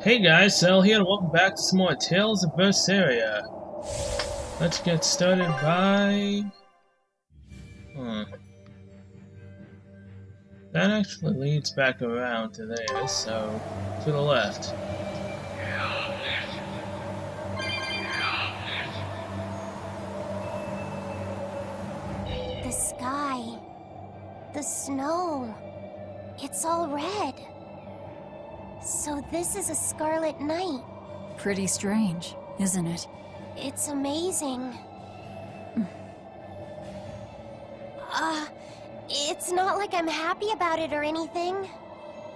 Hey guys, Cell here and welcome back to some more Tales of Berseria. Let's get started by... That actually leads back around to there, so to the left. The sky, the snow, it's all red. So this is a scarlet night. Pretty strange, isn't it? It's amazing. It's not like I'm happy about it or anything.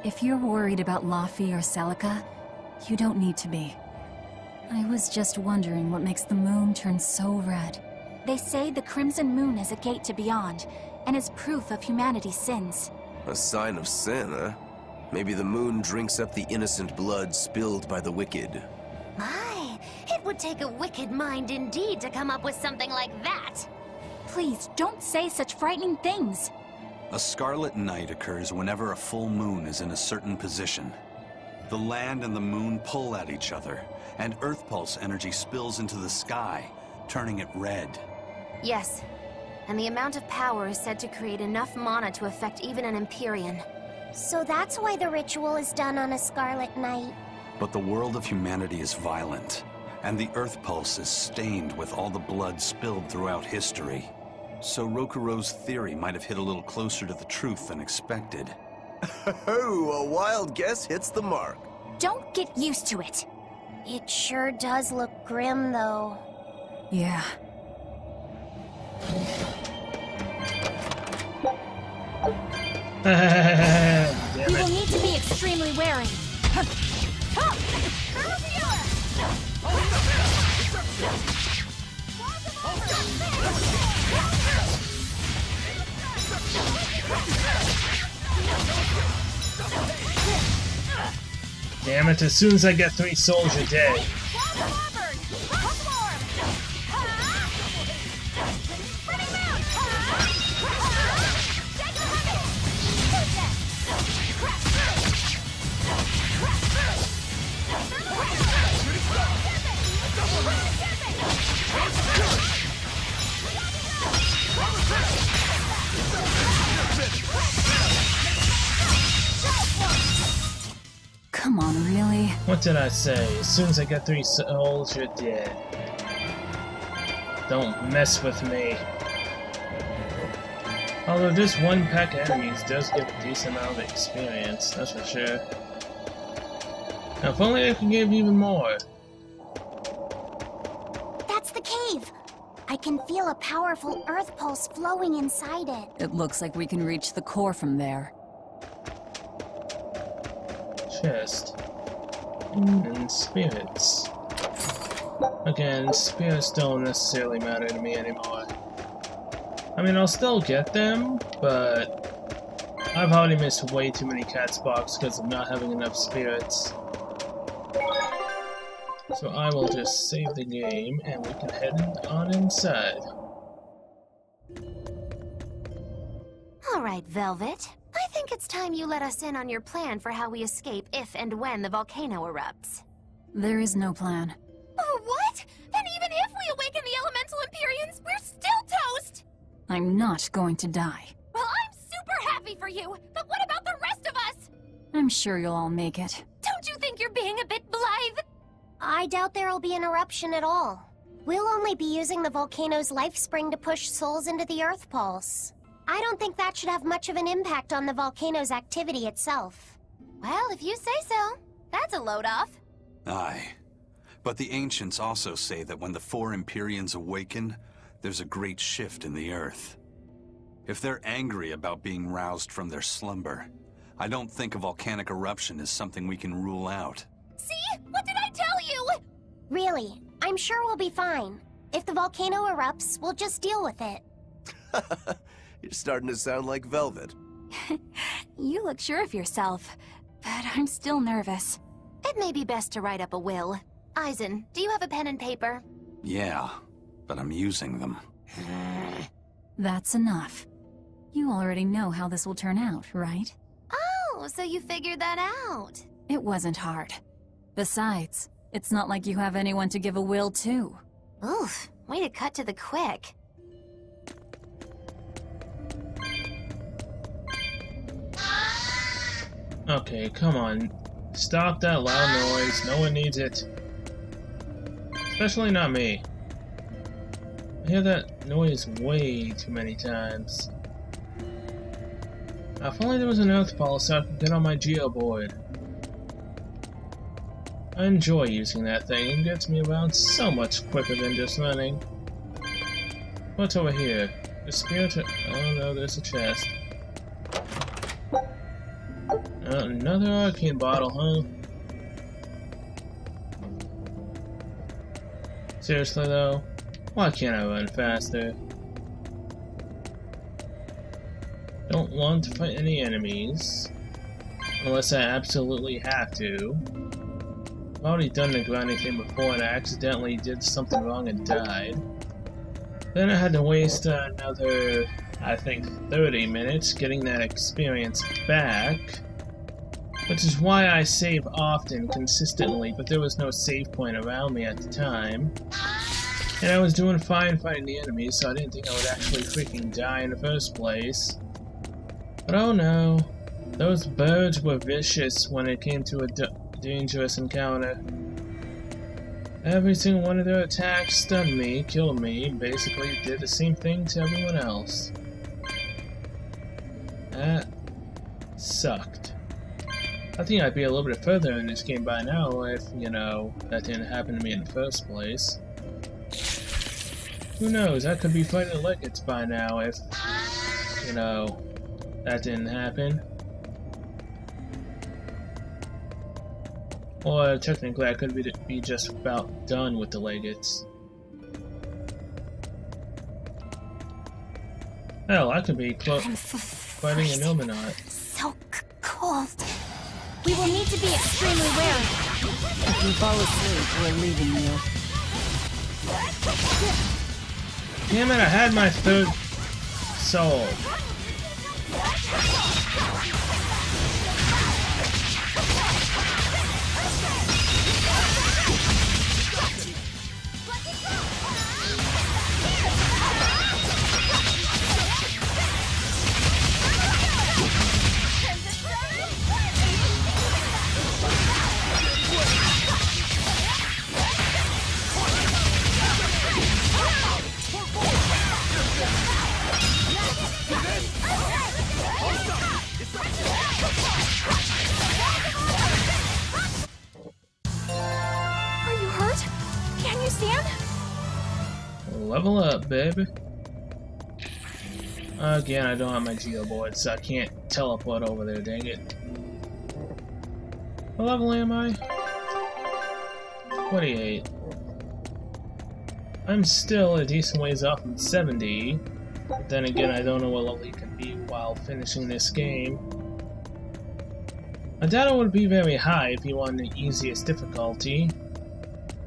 If you're worried about Laffy or Celica, you don't need to be. I was just wondering what makes the moon turn so red. They say the Crimson Moon is a gate to beyond, and is proof of humanity's sins. A sign of sin, huh? Maybe the moon drinks up the innocent blood spilled by the wicked. My, it would take a wicked mind indeed to come up with something like that. Please, don't say such frightening things. A scarlet night occurs whenever a full moon is in a certain position. The land and the moon pull at each other, and Earth Pulse energy spills into the sky, turning it red. Yes, and the amount of power is said to create enough mana to affect even an Empyrean. So that's why the ritual is done on a scarlet night. But the world of humanity is violent, and the Earth Pulse is stained with all the blood spilled throughout history. So Rokuro's theory might have hit a little closer to the truth than expected. Oh, a wild guess hits the mark. Don't get used to it. It sure does look grim, though. Yeah. Damn We will it. need to be extremely wary. Damn it, as soon as I get 3 souls, you're dead. Come on, really? What did I say? As soon as I get 3 souls, you're dead. Don't mess with me. Although this one pack of enemies does give a decent amount of experience, that's for sure. Now if only I could give even more. That's the cave. I can feel a powerful earth pulse flowing inside it. It looks like we can reach the core from there. Chest. And spirits. Again, spirits don't necessarily matter to me anymore. I mean, I'll still get them, but I've already missed way too many cat spots because of not having enough spirits. So I will just save the game and we can head on inside. All right, Velvet. I think it's time you let us in on your plan for how we escape if and when the volcano erupts. There is no plan. Oh, what? Then even if we awaken the elemental Empyreans, we're still toast! I'm not going to die. Well, I'm super happy for you, but what about the rest of us? I'm sure you'll all make it. Don't you think you're being a bit blithe? I doubt there'll be an eruption at all. We'll only be using the volcano's life spring to push souls into the Earth Pulse. I don't think that should have much of an impact on the volcano's activity itself. Well, if you say so. That's a load off. Aye. But the ancients also say that when the 4 Empyreans awaken, there's a great shift in the earth. If they're angry about being roused from their slumber, I don't think a volcanic eruption is something we can rule out. See? What did I tell you? Really, I'm sure we'll be fine. If the volcano erupts, we'll just deal with it. You're starting to sound like Velvet. You look sure of yourself, but I'm still nervous. It may be best to write up a will. Eisen, do you have a pen and paper? Yeah, but I'm using them. That's enough. You already know how this will turn out, right? Oh, so you figured that out. It wasn't hard. Besides, it's not like you have anyone to give a will to. Oof, way to cut to the quick. Okay, come on. Stop that loud noise. No one needs it. Especially not me. I hear that noise way too many times. If only there was an Earth Pulse so I could get on my Geo board. I enjoy using that thing. It gets me around so much quicker than just running. What's over here? The spirit. Oh no, there's a chest. Another arcane bottle, huh? Seriously though, why can't I run faster? Don't want to fight any enemies. Unless I absolutely have to. I've already done the grinding thing before and I accidentally did something wrong and died. Then I had to waste another, I think, 30 minutes getting that experience back. Which is why I save often, consistently, but there was no save point around me at the time. And I was doing fine fighting the enemies, so I didn't think I would actually freaking die in the first place. But oh no, those birds were vicious when it came to a dangerous encounter. Every single one of their attacks stunned me, killed me, basically did the same thing to everyone else. That sucked. I think I'd be a little bit further in this game by now if, you know, that didn't happen to me in the first place. Who knows, I could be fighting Legates by now if, you know, that didn't happen. Or technically I could be just about done with the Legates. Hell, I could be fighting an Illuminati. So cold. We will need to be extremely wary. If you fall asleep, we're leaving you. Damn it, I had my third soul. Level up, baby. Again, I don't have my Geo board, so I can't teleport over there, dang it. What level am I? 28. I'm still a decent ways off from 70, but then again, I don't know what level you can be while finishing this game. I doubt it would be very high if you want the easiest difficulty.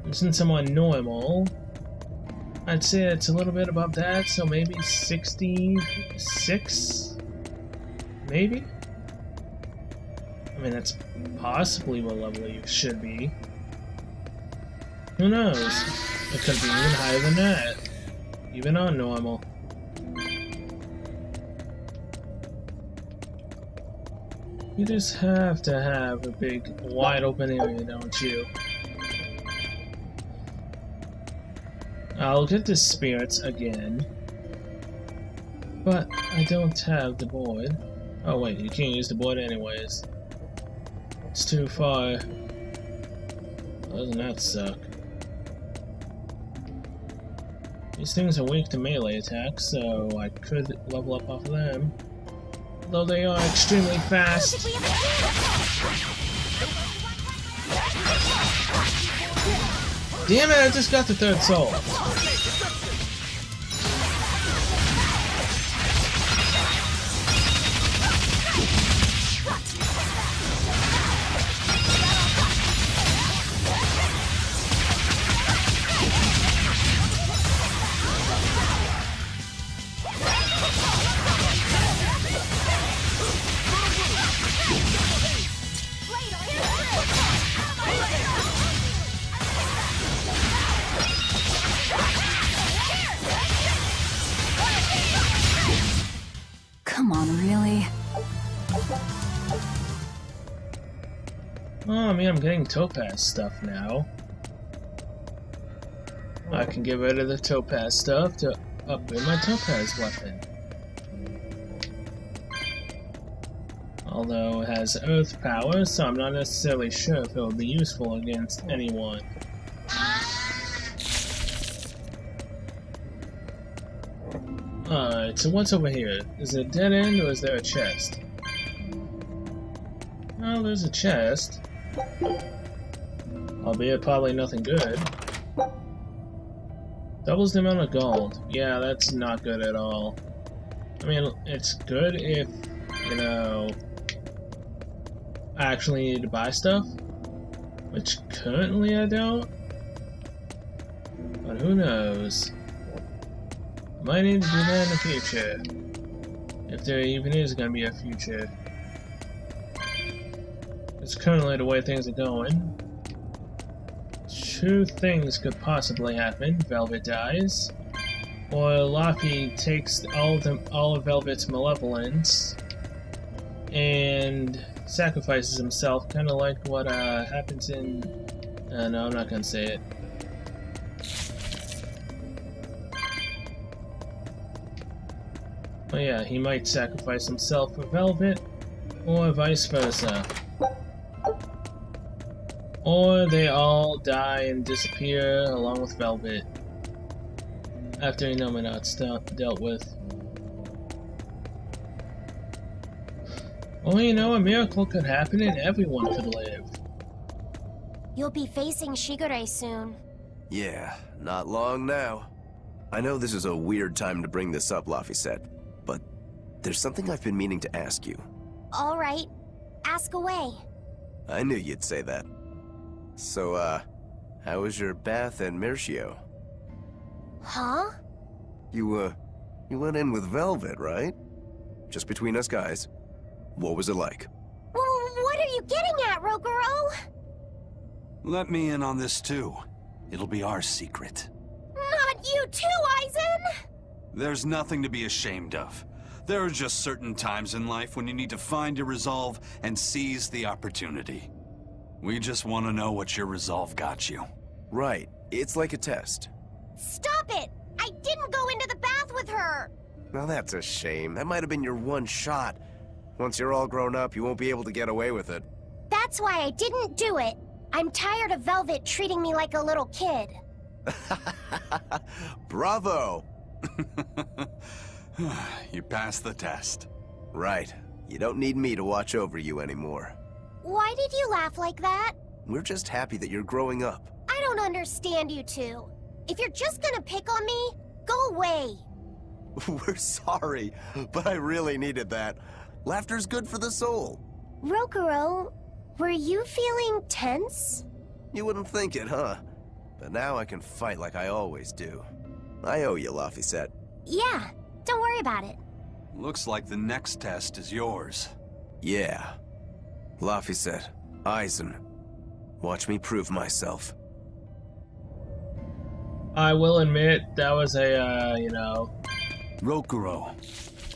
And since I'm on normal, I'd say it's a little bit above that, so maybe 66? Maybe? I mean, that's possibly what level you should be. Who knows? It could be even higher than that. Even on normal. You just have to have a big, wide open area, don't you? I'll get the spirits again, but I don't have the board. Oh wait, you can't use the board anyways. It's too far. Doesn't that suck? These things are weak to melee attacks, so I could level up off of them. Though they are extremely fast. Damn it, I just got the third soul. Oh, I mean, I'm getting topaz stuff now. I can get rid of the topaz stuff to upgrade my topaz weapon. Although it has earth power, so I'm not necessarily sure if it will be useful against anyone. Alright, so what's over here? Is it a dead end or is there a chest? Well, there's a chest. Albeit probably nothing good. Doubles the amount of gold. Yeah, that's not good at all. I mean, it's good if, you know, I actually need to buy stuff. Which currently I don't. But who knows? I might need to do that in the future. If there even is going to be a future. It's currently the way things are going. Two things could possibly happen. Velvet dies, or Laffy takes all of Velvet's malevolence and sacrifices himself, kind of like what happens in... no, I'm not gonna say it. Oh yeah, he might sacrifice himself for Velvet, or vice versa. Or they all die and disappear along with Velvet after Inominat's dealt with. Well, you know, a miracle could happen and everyone could live. You'll be facing Shigure soon. Yeah, not long now. I know this is a weird time to bring this up, Laffy said, but there's something I've been meaning to ask you. All right, ask away. I knew you'd say that. So, how was your bath and Melchior? Huh? You went in with Velvet, right? Just between us guys. What was it like? What are you getting at, Roguro? Let me in on this too. It'll be our secret. Not you too, Aizen! There's nothing to be ashamed of. There are just certain times in life when you need to find your resolve and seize the opportunity. We just want to know what your resolve got you. Right. It's like a test. Stop it! I didn't go into the bath with her! Now that's a shame. That might have been your one shot. Once you're all grown up, you won't be able to get away with it. That's why I didn't do it. I'm tired of Velvet treating me like a little kid. Bravo! You passed the test. Right. You don't need me to watch over you anymore. Why did you laugh like that? We're just happy that you're growing up. I don't understand you two. If you're just gonna pick on me, go away. We're sorry, but I really needed that. Laughter's good for the soul. Roguro, were you feeling tense? You wouldn't think it, huh? But now I can fight like I always do. I owe you, Laffy said. Yeah, don't worry about it. Looks like the next test is yours. Yeah. Laffy said, Aizen, watch me prove myself. I will admit, that was a, you know... Rokuro,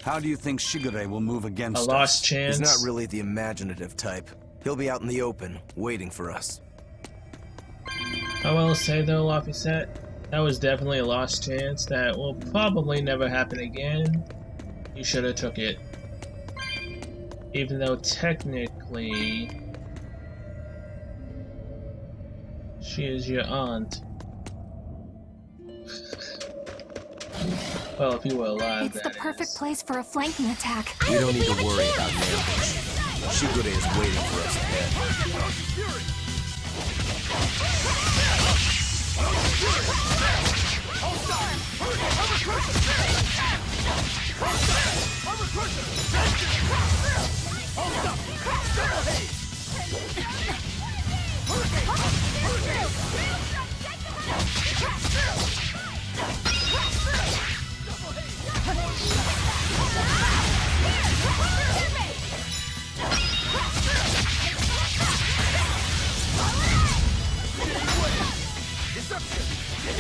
how do you think Shigure will move against us? A lost chance. He's not really the imaginative type. He'll be out in the open, waiting for us. I will say though, Laffy said, that was definitely a lost chance that will probably never happen again. You should have took it. Even though technically she is your aunt. Well, if you were alive, It's the perfect place for a flanking attack. We don't need to worry about an ambush. Shigure is waiting for us ahead.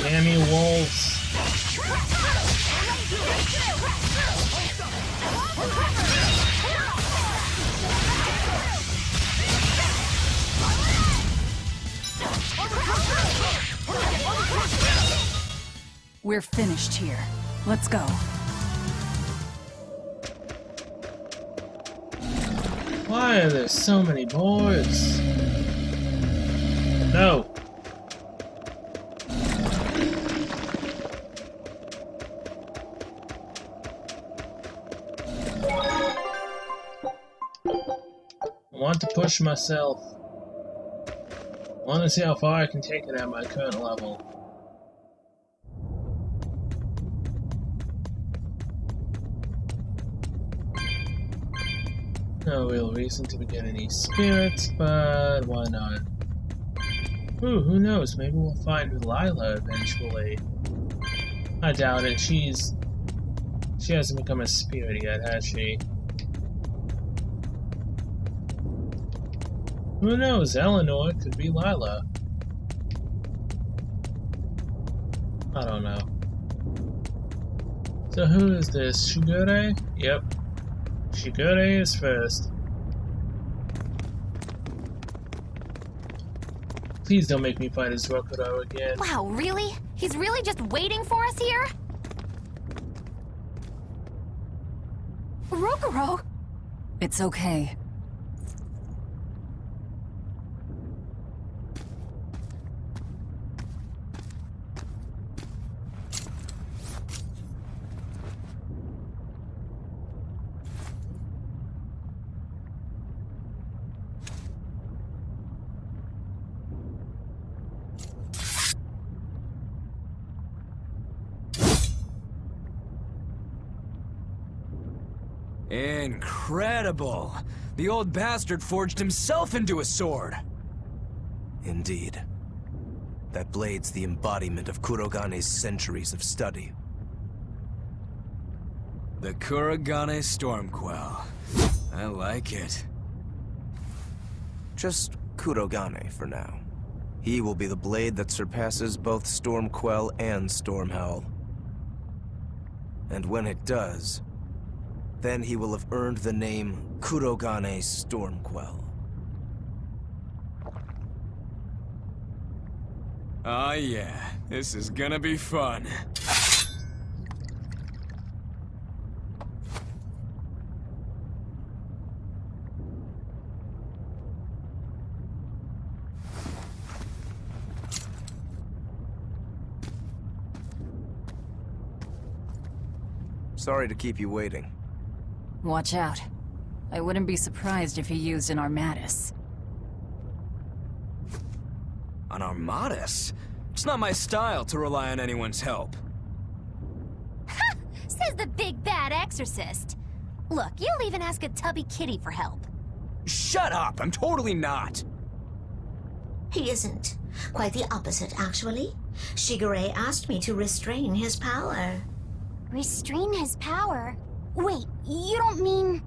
Annie Wolves. We're finished here. Let's go. Why are there so many boards? No. I want to push myself. I want to see how far I can take it at my current level. No real reason to begin any spirits, but why not? Ooh, who knows? Maybe we'll find Lila eventually. I doubt it. She hasn't become a spirit yet, has she? Who knows? Eleanor could be Lila. I don't know. So who is this? Shigure? Yep. Shigure is first. Please don't make me fight as Rokuro again. Wow, really? He's really just waiting for us here? Rokuro? It's okay. Incredible! The old bastard forged himself into a sword! Indeed. That blade's the embodiment of Kurogane's centuries of study. The Kurogane Stormquell. I like it. Just Kurogane for now. He will be the blade that surpasses both Stormquell and Stormhowl. And when it does, then he will have earned the name Kurogane Stormquell. Oh yeah, this is gonna be fun. Sorry to keep you waiting. Watch out. I wouldn't be surprised if he used an Armatus. An Armatus? It's not my style to rely on anyone's help. Ha! Says the big bad exorcist. Look, you'll even ask a tubby kitty for help. Shut up! I'm totally not! He isn't. Quite the opposite, actually. Shigure asked me to restrain his power. Restrain his power? Wait, you don't mean...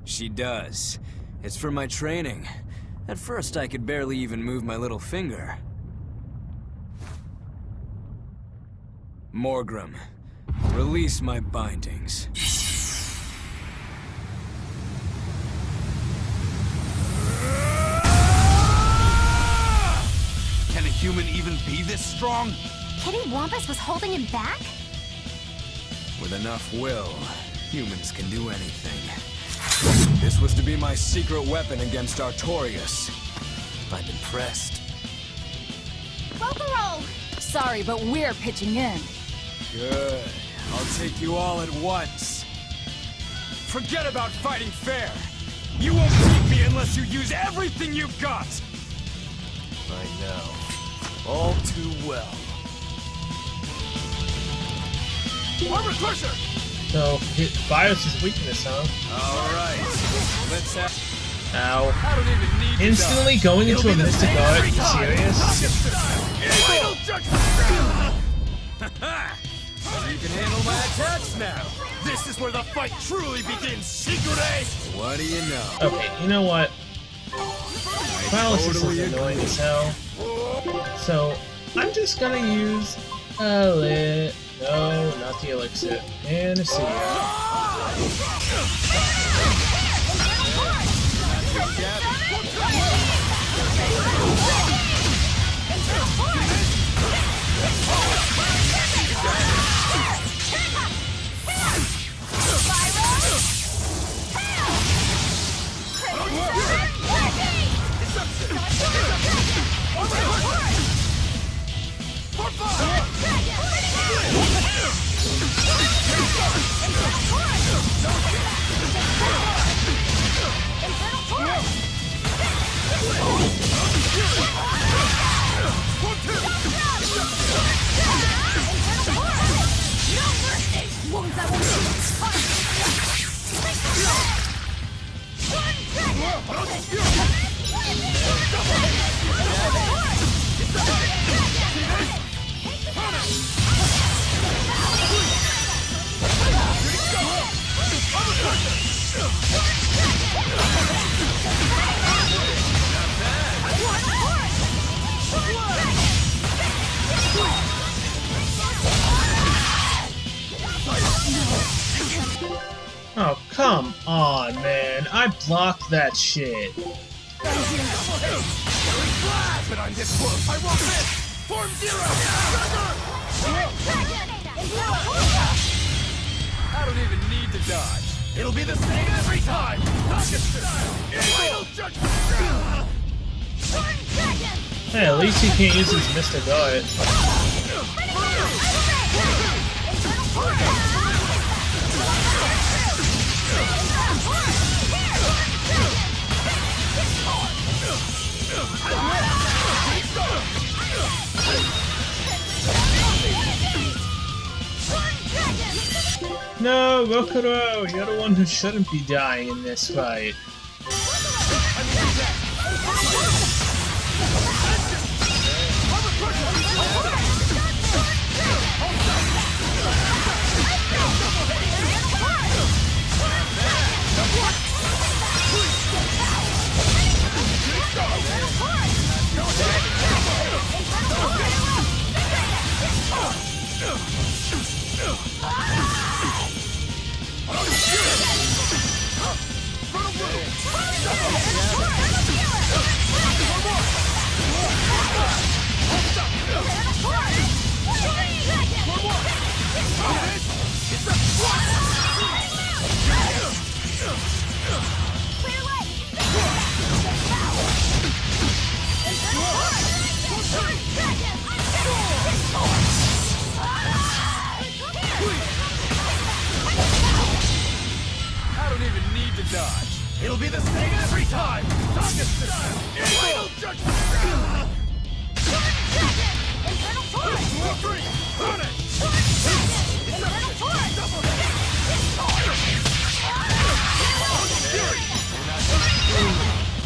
She does. It's for my training. At first, I could barely even move my little finger. Morgrim, release my bindings. Can a human even be this strong? Kitty Wampus was holding him back? With enough will, humans can do anything. This was to be my secret weapon against Artorias. I'm impressed. Rokuro! Sorry, but we're pitching in. Good. I'll take you all at once. Forget about fighting fair. You won't beat me unless you use everything you've got. I know. All too well. Armor Crusher! So, fire's his weakness, huh? Alright. Let's have... Ow. I don't even need Instantly going into a mystic art? Serious? Final judgment! You can handle my attacks now. This is where the fight truly begins, Shigure! What do you know? Okay, you know what? Paralysis is annoying as hell. So, I'm just gonna use a lit. No, not the elixir. Panacea. Oh, come on, man. I blocked that shit. But I'm this close. I won't miss. Form zero. I don't even need to dodge. It'll be the same every time. Final judgment. Hey, at least he can't use his Mr. Guard. No, Rokuro, you're the one who shouldn't be dying in this fight. I don't even need to dodge. It'll be the same every time. Final judgment.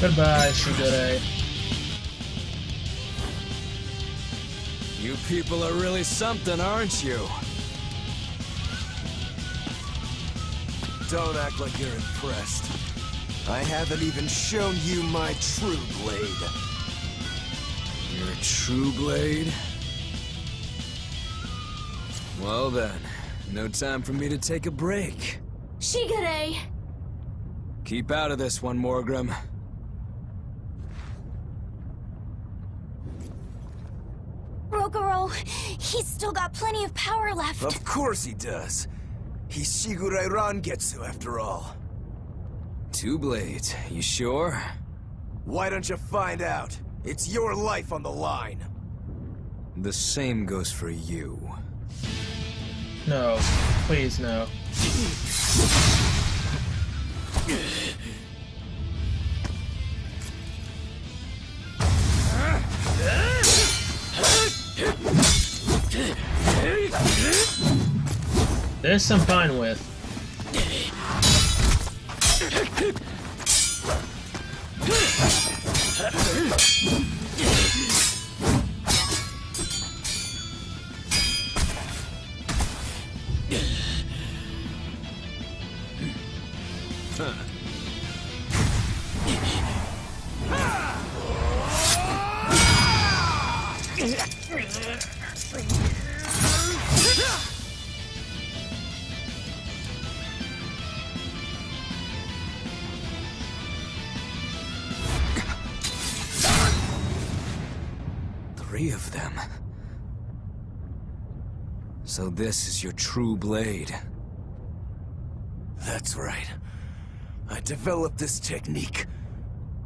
Goodbye, Shigure. You people are really something, aren't you? Don't act like you're impressed. I haven't even shown you my true blade. Your true blade? Well then, no time for me to take a break. Shigure! Keep out of this one, Morgrim. Rokuro, he's still got plenty of power left. Of course he does. He's Shigure Rangetsu after all. Two blades, you sure? Why don't you find out? It's your life on the line. The same goes for you. No, please no. This I'm fine with. Three of them. So this is your true blade. That's right. I developed this technique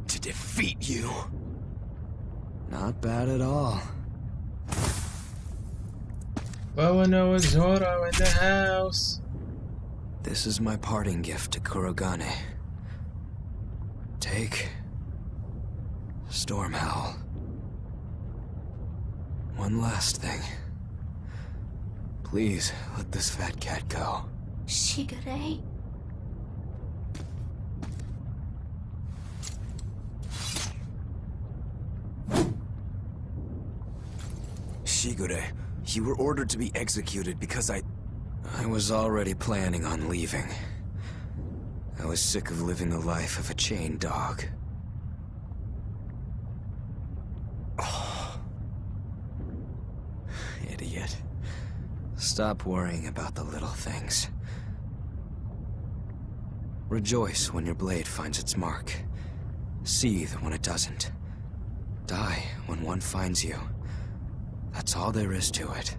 to defeat you. Not bad at all. Bono and Zoro in the house. This is my parting gift to Kurogane. Take... Storm Howl. One last thing. Please, let this fat cat go. Shigure? Shigure, you were ordered to be executed because I was already planning on leaving. I was sick of living the life of a chained dog. Oh. Idiot. Stop worrying about the little things. Rejoice when your blade finds its mark. Seethe when it doesn't. Die when one finds you. That's all there is to it.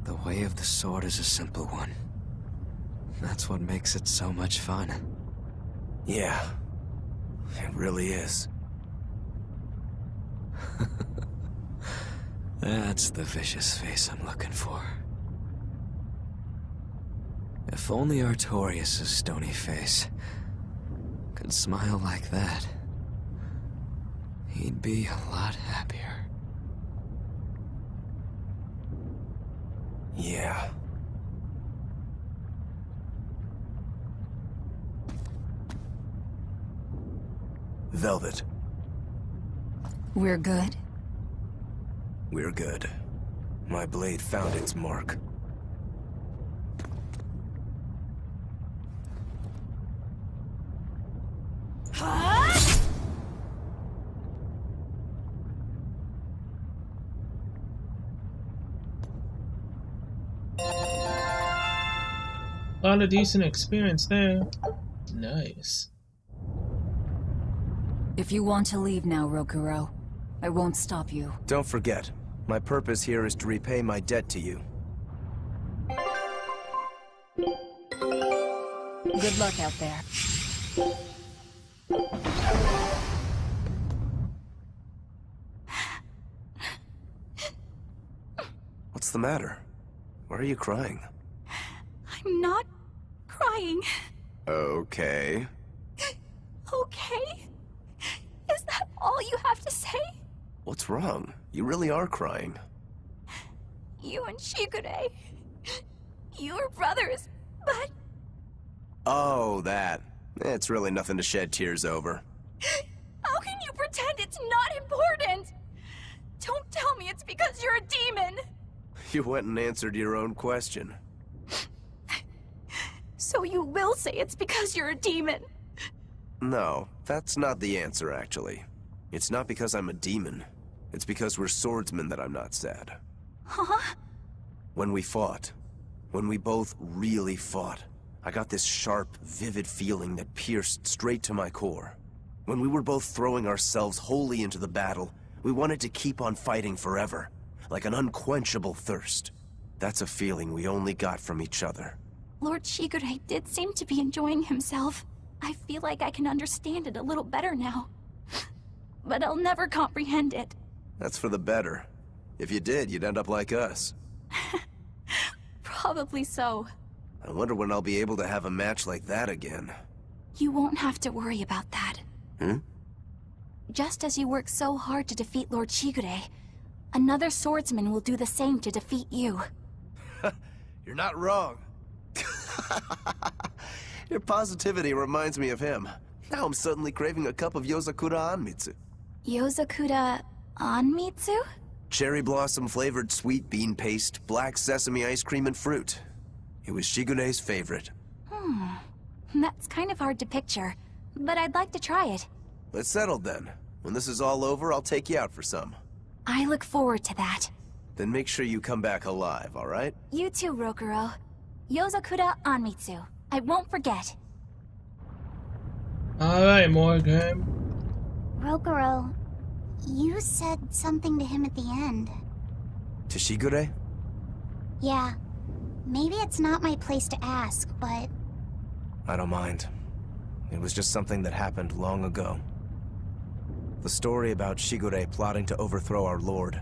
The way of the sword is a simple one. That's what makes it so much fun. Yeah, it really is. That's the vicious face I'm looking for. If only Artorias' stony face could smile like that, he'd be a lot happier. Yeah. Velvet. We're good? We're good. My blade found its mark. A lot of decent experience there. Nice. If you want to leave now, Rokuro, I won't stop you. Don't forget, my purpose here is to repay my debt to you. Good luck out there. What's the matter? Why are you crying? I'm not crying. Okay. Okay? Is that all you have to say? What's wrong? You really are crying. You and Shigure. You were brothers, but... Oh, that. It's really nothing to shed tears over. How can you pretend it's not important? Don't tell me it's because you're a demon! You went and answered your own question. So you will say it's because you're a demon? No, that's not the answer, actually. It's not because I'm a demon. It's because we're swordsmen that I'm not sad. Huh? When we fought, when we both really fought, I got this sharp, vivid feeling that pierced straight to my core. When we were both throwing ourselves wholly into the battle, we wanted to keep on fighting forever, like an unquenchable thirst. That's a feeling we only got from each other. Lord Shigure did seem to be enjoying himself. I feel like I can understand it a little better now. But I'll never comprehend it. That's for the better. If you did, you'd end up like us. Probably so. I wonder when I'll be able to have a match like that again. You won't have to worry about that. Hmm? Just as you worked so hard to defeat Lord Shigure, another swordsman will do the same to defeat you. You're not wrong. Your positivity reminds me of him. Now I'm suddenly craving a cup of Yozakura Anmitsu. Yozakura Anmitsu? Cherry blossom flavored sweet bean paste, black sesame ice cream and fruit. It was Shigure's favorite. That's kind of hard to picture, but I'd like to try it. Let's settle then. When this is all over, I'll take you out for some. I look forward to that. Then make sure you come back alive, all right? You too, Rokuro. Yozakura Anmitsu. I won't forget. Alright, Morgan. Rokuro, you said something to him at the end. To Shigure? Yeah. Maybe it's not my place to ask, but... I don't mind. It was just something that happened long ago. The story about Shigure plotting to overthrow our lord.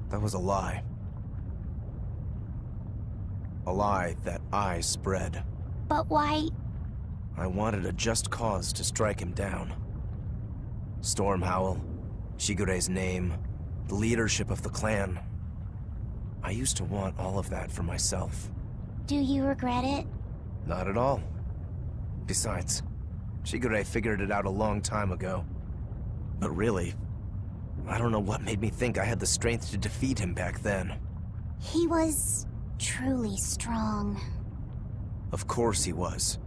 That was a lie. A lie that I spread. But why? I wanted a just cause to strike him down. Storm Howl, Shigure's name, the leadership of the clan. I used to want all of that for myself. Do you regret it? Not at all. Besides, Shigure figured it out a long time ago. But really, I don't know what made me think I had the strength to defeat him back then. He was truly strong. Of course he was.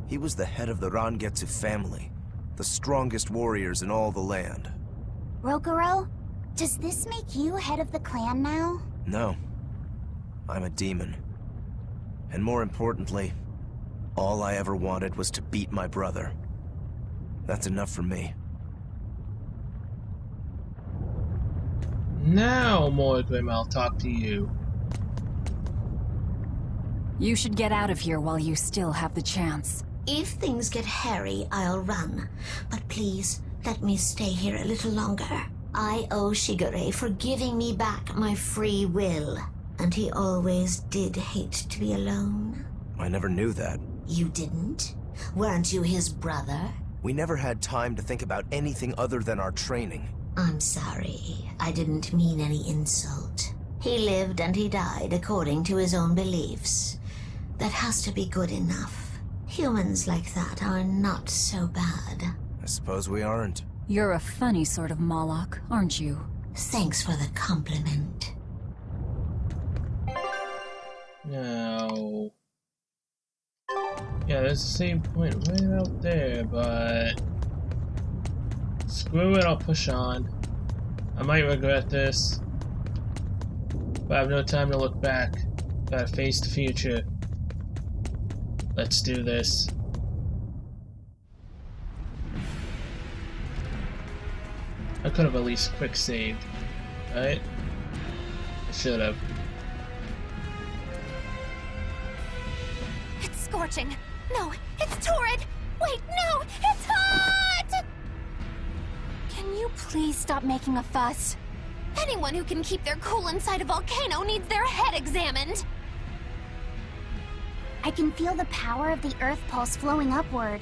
He was the head of the Rangetsu family, the strongest warriors in all the land. Rokuro, does this make you head of the clan now? No. I'm a demon. And more importantly, all I ever wanted was to beat my brother. That's enough for me. Now, Morgrim, I'll talk to you. You should get out of here while you still have the chance. If things get hairy, I'll run. But please, let me stay here a little longer. I owe Shigure for giving me back my free will. And he always did hate to be alone. I never knew that. You didn't? Weren't you his brother? We never had time to think about anything other than our training. I'm sorry. I didn't mean any insult. He lived and he died according to his own beliefs. That has to be good enough. Humans like that are not so bad. I suppose we aren't. You're a funny sort of Moloch, aren't you? Thanks for the compliment. No. Yeah, there's the same point right out there, but... Screw it, I'll push on. I might regret this. But I have no time to look back. Gotta face the future. Let's do this. I could have at least quick saved, right? I should have. It's scorching. No, it's torrid. Wait, no, it's hot! Can you please stop making a fuss? Anyone who can keep their cool inside a volcano needs their head examined. I can feel the power of the Earth Pulse flowing upward.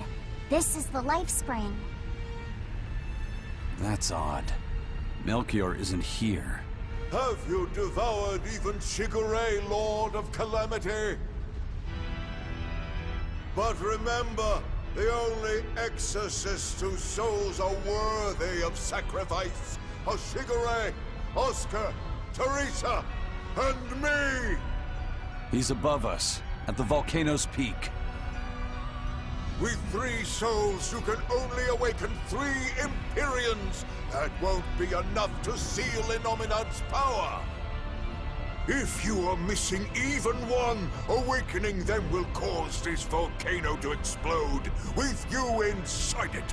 This is the life spring. That's odd. Melchior isn't here. Have you devoured even Shigure, Lord of Calamity? But remember, the only exorcists whose souls are worthy of sacrifice are Shigure, Oscar, Teresa, and me! He's above us, at the volcano's peak. With 3 souls who can only awaken 3 Empyreans, that won't be enough to seal Innominat's power. If you are missing even one, awakening them will cause this volcano to explode, with you inside it.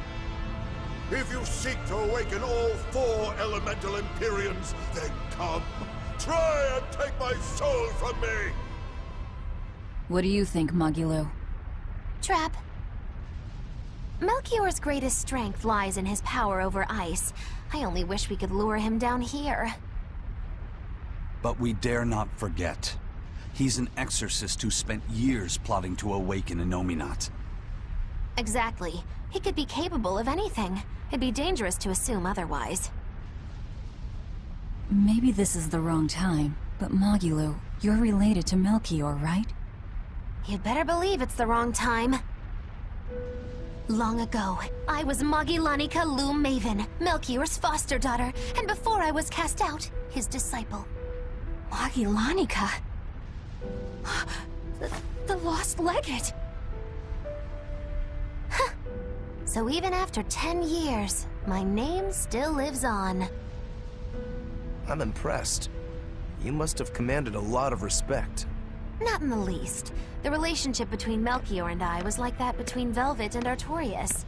If you seek to awaken all 4 elemental Empyreans, then come. Try and take my soul from me! What do you think, Magilo? Trap. Melchior's greatest strength lies in his power over ice. I only wish we could lure him down here. But we dare not forget. He's an exorcist who spent years plotting to awaken Innominat. Exactly. He could be capable of anything. It'd be dangerous to assume otherwise. Maybe this is the wrong time, but Magilo, you're related to Melchior, right? You'd better believe it's the wrong time. Long ago, I was Magilanica Loom Maven, Melchior's foster daughter, and before I was cast out, his disciple. Magilanica? The lost legate? Huh. So even after 10 years, my name still lives on. I'm impressed. You must have commanded a lot of respect. Not in the least. The relationship between Melchior and I was like that between Velvet and Artorias.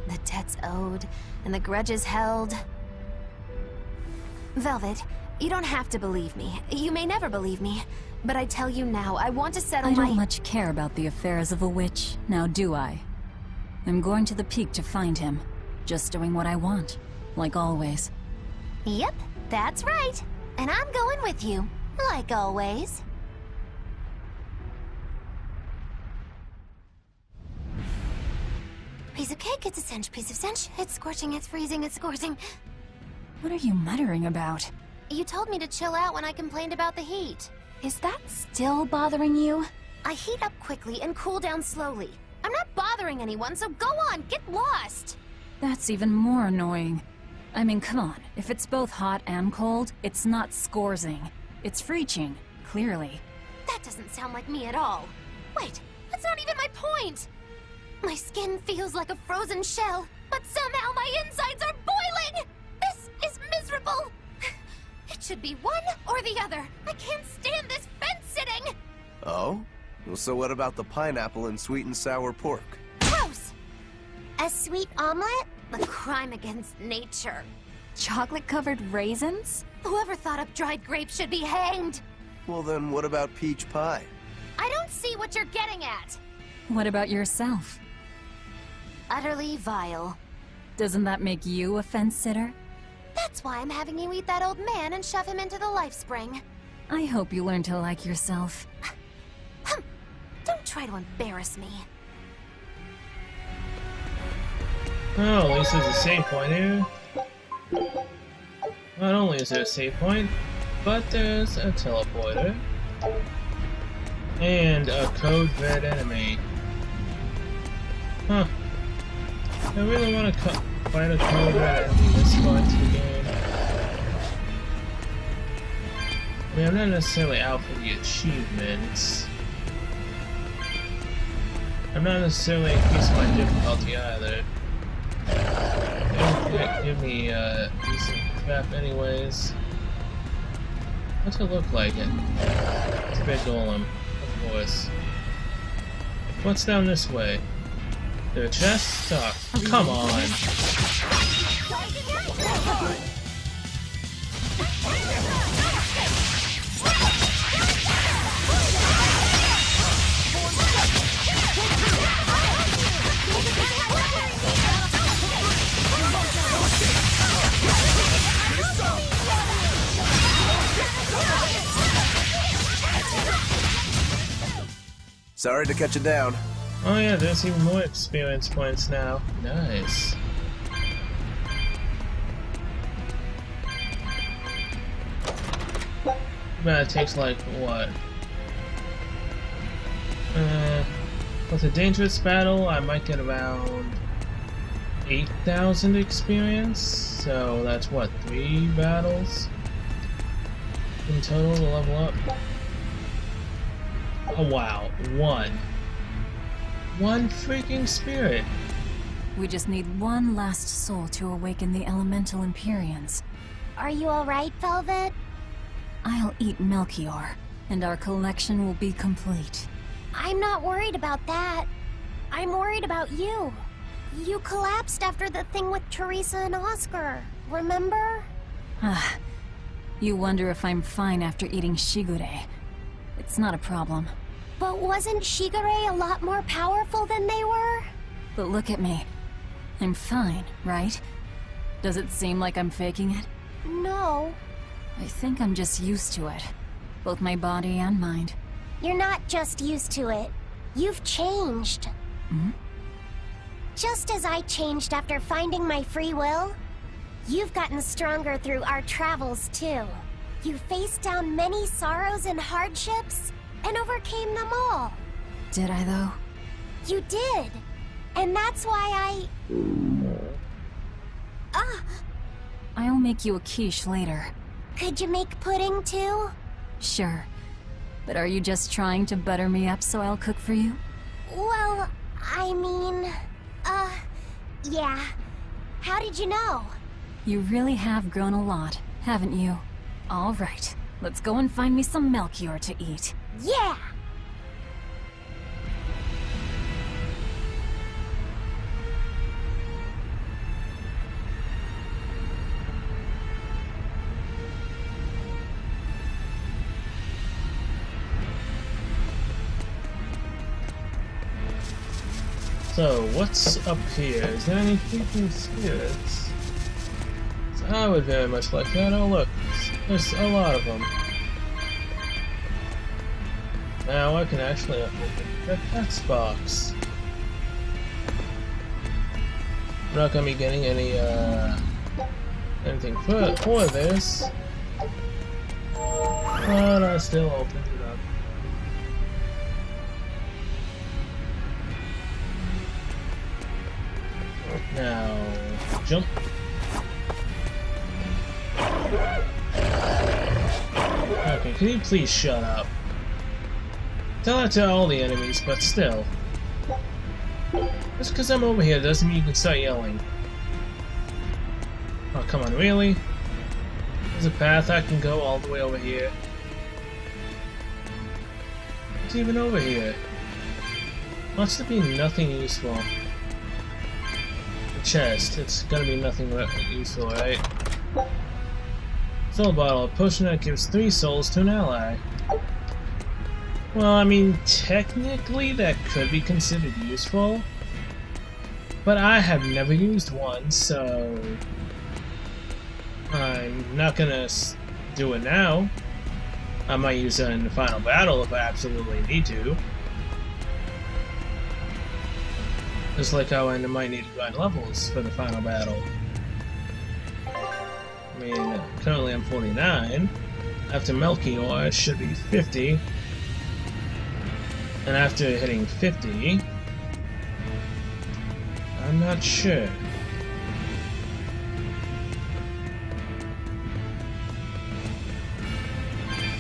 The debts owed, and the grudges held. Velvet, you don't have to believe me. You may never believe me. But I tell you now, I want to settle I my— don't much care about the affairs of a witch, now do I? I'm going to the peak to find him. Just doing what I want, like always. Yep, that's right. And I'm going with you, like always. Piece of cake, it's a cinch. Piece of cinch, it's scorching, it's freezing, it's scorching. What are you muttering about? You told me to chill out when I complained about the heat. Is that still bothering you? I heat up quickly and cool down slowly. I'm not bothering anyone, so go on, get lost! That's even more annoying. I mean, come on. If it's both hot and cold, it's not scorzing. It's freeching, clearly. That doesn't sound like me at all. Wait, that's not even my point! My skin feels like a frozen shell, but somehow my insides are boiling! This is miserable! It should be one or the other. I can't stand this fence-sitting! Oh? Well, so what about the pineapple and sweet and sour pork? Gross! A sweet omelet? A crime against nature. Chocolate-covered raisins? Whoever thought up dried grapes should be hanged! Well then, what about peach pie? I don't see what you're getting at! What about yourself? Utterly vile. Doesn't that make you a fence-sitter? That's why I'm having you eat that old man and shove him into the life spring. I hope you learn to like yourself. Don't try to embarrass me. Oh, at least there's a save point here. Not only is there a save point, but there's a teleporter. And a code red enemy. Huh. I really want to fight a code red enemy this far into the game. I mean, I'm not necessarily out for the achievements. I'm not necessarily increasing my difficulty either. They don't give me decent crap anyways. What's it look like? It's a big golem, of course. What's down this way? There a chest? Oh, come on! Sorry to cut you down. Oh yeah, there's even more experience points now. Nice. But it takes like, what? With a dangerous battle, I might get around 8,000 experience. So that's what, 3 battles in total to level up? Oh wow, one freaking spirit. We just need one last soul to awaken the elemental Empyreans. Are you alright, Velvet? I'll eat Melchior, and our collection will be complete. I'm not worried about that. I'm worried about you. You collapsed after the thing with Teresa and Oscar, remember? Ah, you wonder if I'm fine after eating Shigure. It's not a problem. But wasn't Shigure a lot more powerful than they were? But look at me. I'm fine, right? Does it seem like I'm faking it? No. I think I'm just used to it. Both my body and mind. You're not just used to it. You've changed. Hmm? Just as I changed after finding my free will, you've gotten stronger through our travels too. You faced down many sorrows and hardships, and overcame them all. Did I, though? You did. And that's why I'll make you a quiche later. Could you make pudding too? Sure. But are you just trying to butter me up so I'll cook for you? Well, I mean, yeah. How did you know? You really have grown a lot, haven't you? All right. Let's go and find me some Melchior to eat. Yeah! So, what's up here? Is there any creeping spirits? So I would very much like that. Oh look, there's a lot of them. Now I can actually open the text box. I'm not gonna be getting any anything for this, but I still opened it up. Now, jump. Okay, can you please shut up? Tell that to all the enemies, but still. Just because I'm over here doesn't mean you can start yelling. Oh, come on, really? There's a path I can go all the way over here. What's even over here? Must there be nothing useful? Chest. It's gonna be nothing useful, right? Soul bottle. A potion that gives 3 souls to an ally. Well, I mean, technically that could be considered useful, but I have never used one, so I'm not gonna do it now. I might use it in the final battle if I absolutely need to. Just like how I might need to grind levels for the final battle. I mean, currently I'm 49. After Melchior, it should be 50. And after hitting 50, I'm not sure.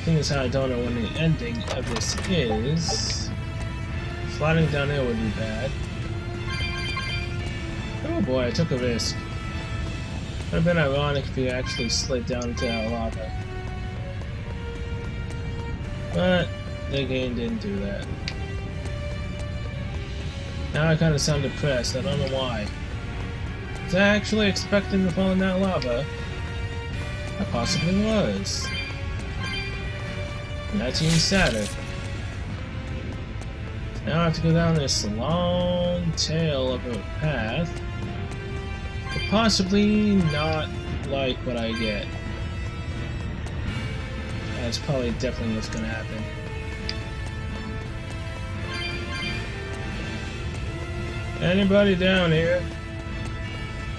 Thing is, I don't know when the ending of this is. Sliding down there would be bad. Oh boy, I took a risk. Would have been ironic if you actually slid down into that lava. But the game didn't do that. Now I kind of sound depressed, I don't know why. Was I actually expecting to fall in that lava? I possibly was. And that's even sadder. Now I have to go down this long tail of a path. But possibly not like what I get. That's probably definitely what's gonna happen. Anybody down here?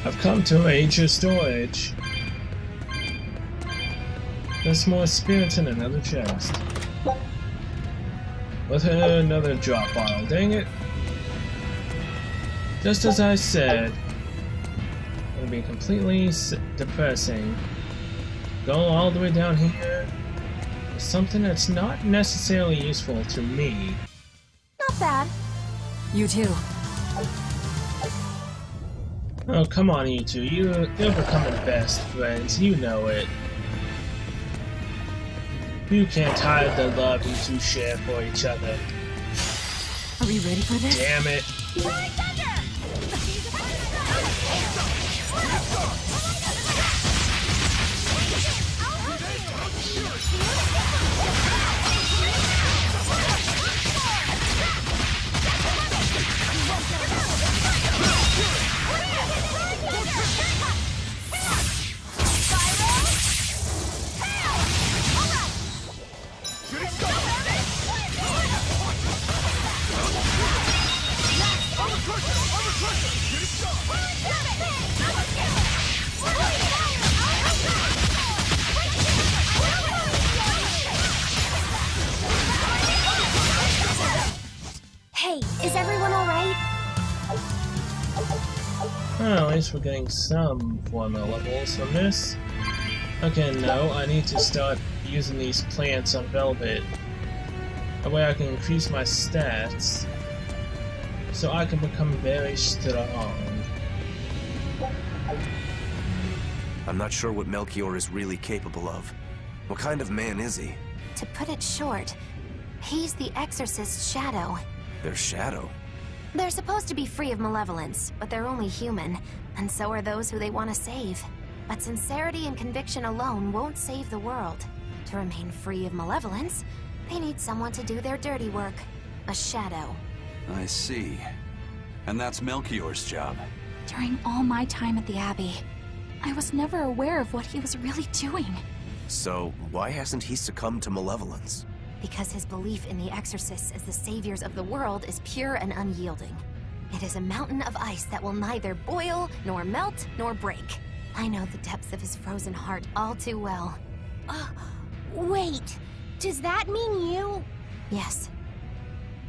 I've come to arrange your storage. There's more spirits in another chest. With another drop bottle, dang it. Just as I said, it'll be completely depressing. Go all the way down here. There's something that's not necessarily useful to me. Not bad. You too. Oh, come on, you two. You're becoming best friends. You know it. You can't hide the love you two share for each other. Are we ready for this? Damn it. Hey, is everyone alright? Well, at least we're getting some formula levels from this. Okay, no, I need to start using these plants on Velvet. That way I can increase my stats, so I can become very strong. I'm not sure what Melchior is really capable of. What kind of man is he? To put it short, he's the Exorcist's shadow. Their shadow? They're supposed to be free of malevolence, but they're only human, and so are those who they want to save. But sincerity and conviction alone won't save the world. To remain free of malevolence, they need someone to do their dirty work. A shadow. I see. And that's Melchior's job. During all my time at the Abbey, I was never aware of what he was really doing. So, why hasn't he succumbed to malevolence? Because his belief in the exorcists as the saviors of the world is pure and unyielding. It is a mountain of ice that will neither boil, nor melt, nor break. I know the depths of his frozen heart all too well. Wait, does that mean you? Yes.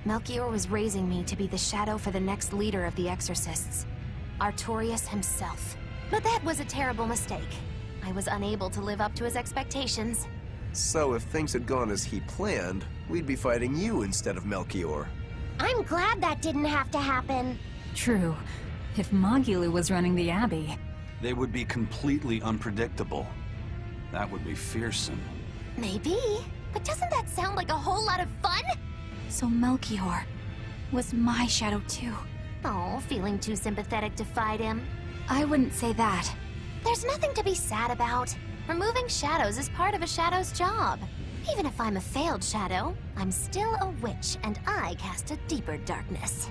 Melchior was raising me to be the shadow for the next leader of the exorcists, Artorius himself. But that was a terrible mistake. I was unable to live up to his expectations. So if things had gone as he planned, we'd be fighting you instead of Melchior. I'm glad that didn't have to happen. True. If Magilou was running the Abbey... They would be completely unpredictable. That would be fearsome. Maybe, but doesn't that sound like a whole lot of fun? So Melchior was my shadow too. Oh, feeling too sympathetic to fight him? I wouldn't say that. There's nothing to be sad about. Removing shadows is part of a shadow's job. Even if I'm a failed shadow, I'm still a witch, and I cast a deeper darkness.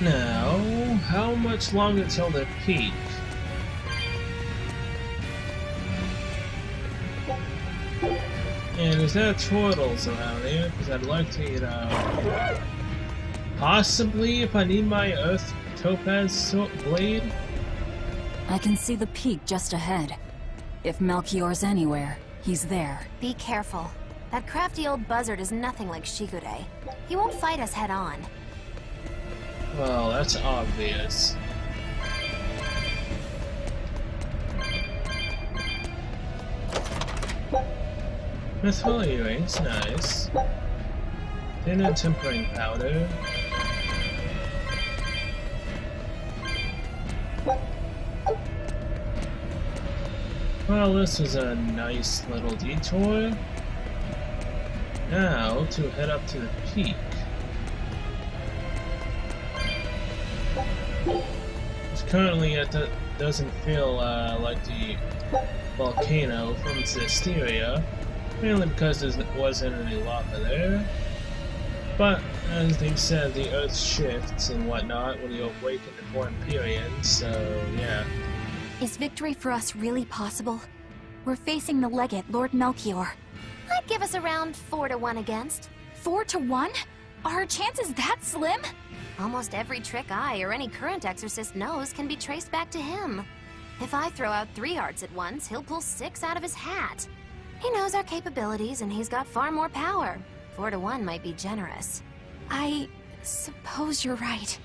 Now, how much longer till the peak? And is there turtles around here? Because I'd like to, you know... Possibly, if I need my Earth Topaz blade? I can see the peak just ahead. If Melchior's anywhere, he's there. Be careful. That crafty old buzzard is nothing like Shigure. He won't fight us head-on. Well, that's obvious. Mithril earrings, nice. Thinner tempering powder. Well, this was a nice little detour. Now, to head up to the peak. Currently, it doesn't feel like the volcano from Berseria, mainly because there wasn't any lava there. But, as they've said, the Earth shifts and whatnot when you awaken the four Empyreans, so yeah. Is victory for us really possible? We're facing the Legate, Lord Melchior. I'd give us around 4-1 against. 4-1? Are our chances that slim? Almost every trick I or any current exorcist knows can be traced back to him. If I throw out 3 hearts at once, he'll pull 6 out of his hat. He knows our capabilities and he's got far more power. 4-1 might be generous. I suppose you're right.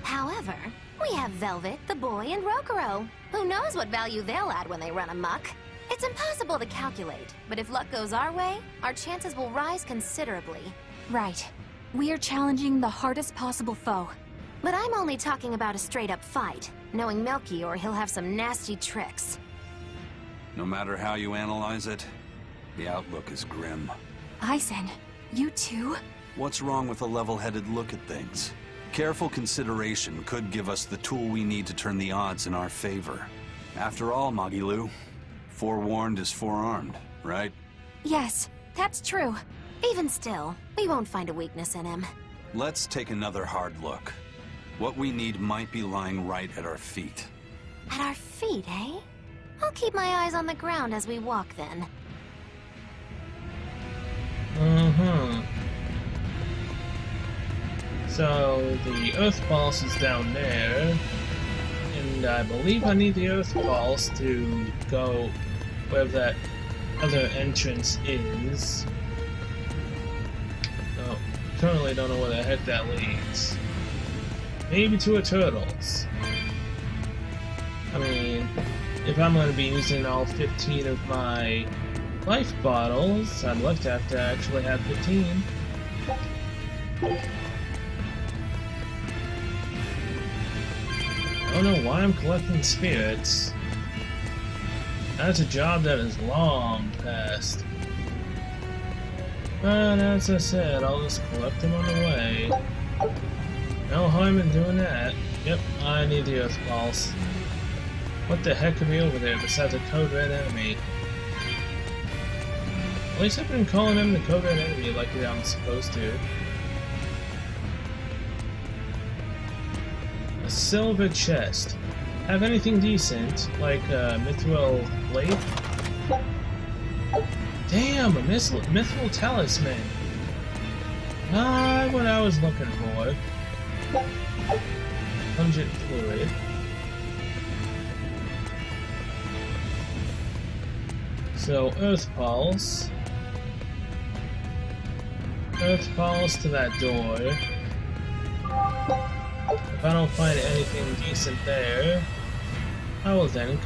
However, we have Velvet, the boy, and Rokuro. Who knows what value they'll add when they run amok? It's impossible to calculate, but if luck goes our way, our chances will rise considerably. Right. We are challenging the hardest possible foe. But I'm only talking about a straight-up fight. Knowing Melchior, he'll have some nasty tricks. No matter how you analyze it, the outlook is grim. Eisen, you too? What's wrong with a level-headed look at things? Careful consideration could give us the tool we need to turn the odds in our favor. After all, Magilou, forewarned is forearmed, right? Yes, that's true. Even still, we won't find a weakness in him. Let's take another hard look. What we need might be lying right at our feet. At our feet, eh? I'll keep my eyes on the ground as we walk, then. So, the Earth Pulse is down there, and I believe I need the Earth Pulse to go where that other entrance is. Oh, currently don't know where the heck that leads. Maybe to a turtles. I mean, if I'm going to be using all 15 of my life bottles, I'd like to actually have 15. I don't know why I'm collecting spirits. That's a job that is long past. But as I said, I'll just collect them on the way. No harm in doing that. Yep, I need the Earth Pulse. What the heck could be over there besides a code red enemy? least I've been calling him the coded enemy like I'm supposed to. A silver chest. Have anything decent, like a mithril blade? Damn, a mithril talisman! Not what I was looking for. Pungent fluid. So, Earth Pulse. Earth Pulse to that door. If I don't find anything decent there, I will then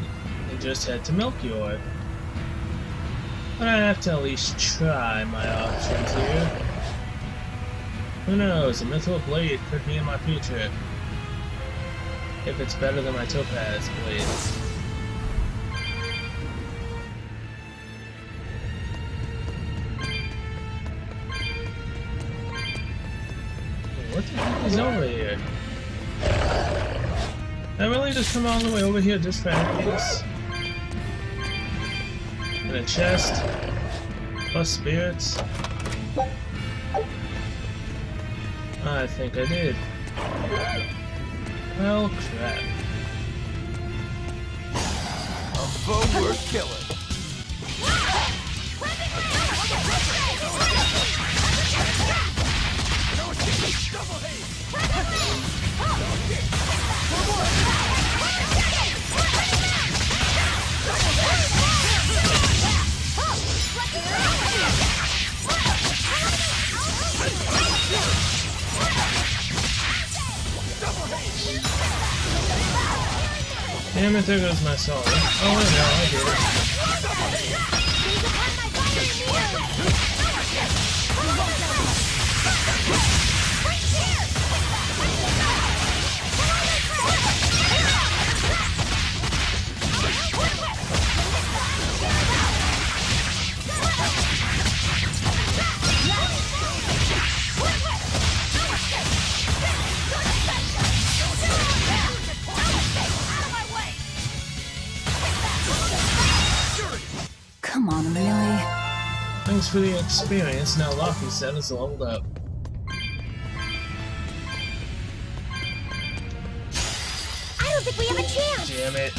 just head to Melchior. But I have to at least try my options here. Who knows, a mithril blade could be in my future. If it's better than my topaz blade. What the heck is over here? I really just come all the way over here just for enemies? And a chest, plus spirits. I think I did. Well, crap. A foe worth killing. Damn it, there goes my soul. Oh no, I did it. Come on, really? Thanks for the experience. Now Luffy said is leveled up. I don't think we have a chance! Damn it.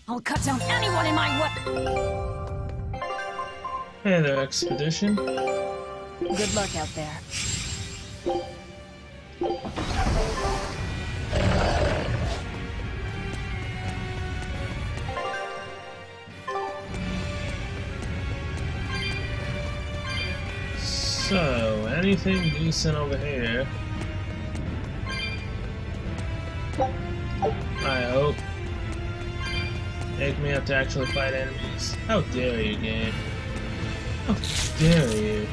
I'll cut down anyone in my way. Hey there, Expedition. Good luck out there. So, anything decent over here? I hope. Make me have to actually fight enemies. How dare you, game? How dare you?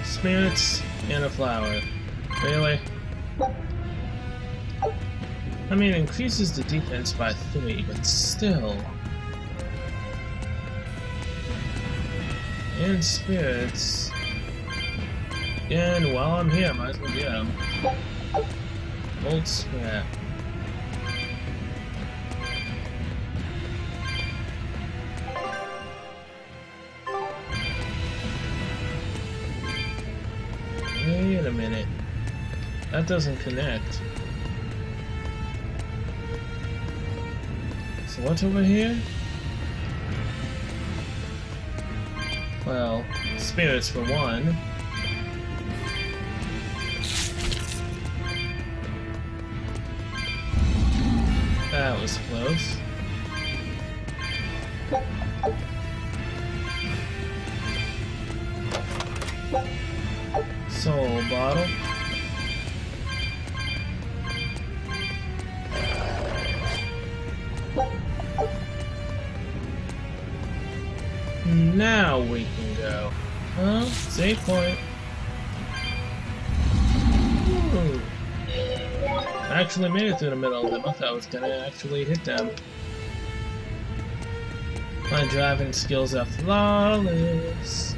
Spirits and a flower. Really? I mean, it increases the defense by 3, but still. And spirits. And while I'm here, I might as well get them. Old scrap. Wait a minute. That doesn't connect. So what's over here? Well, spirits for one. That was close. Soul bottle. Now we can go. Well, save point. Ooh. I actually made it through the middle of them. I thought I was gonna actually hit them. My driving skills are flawless.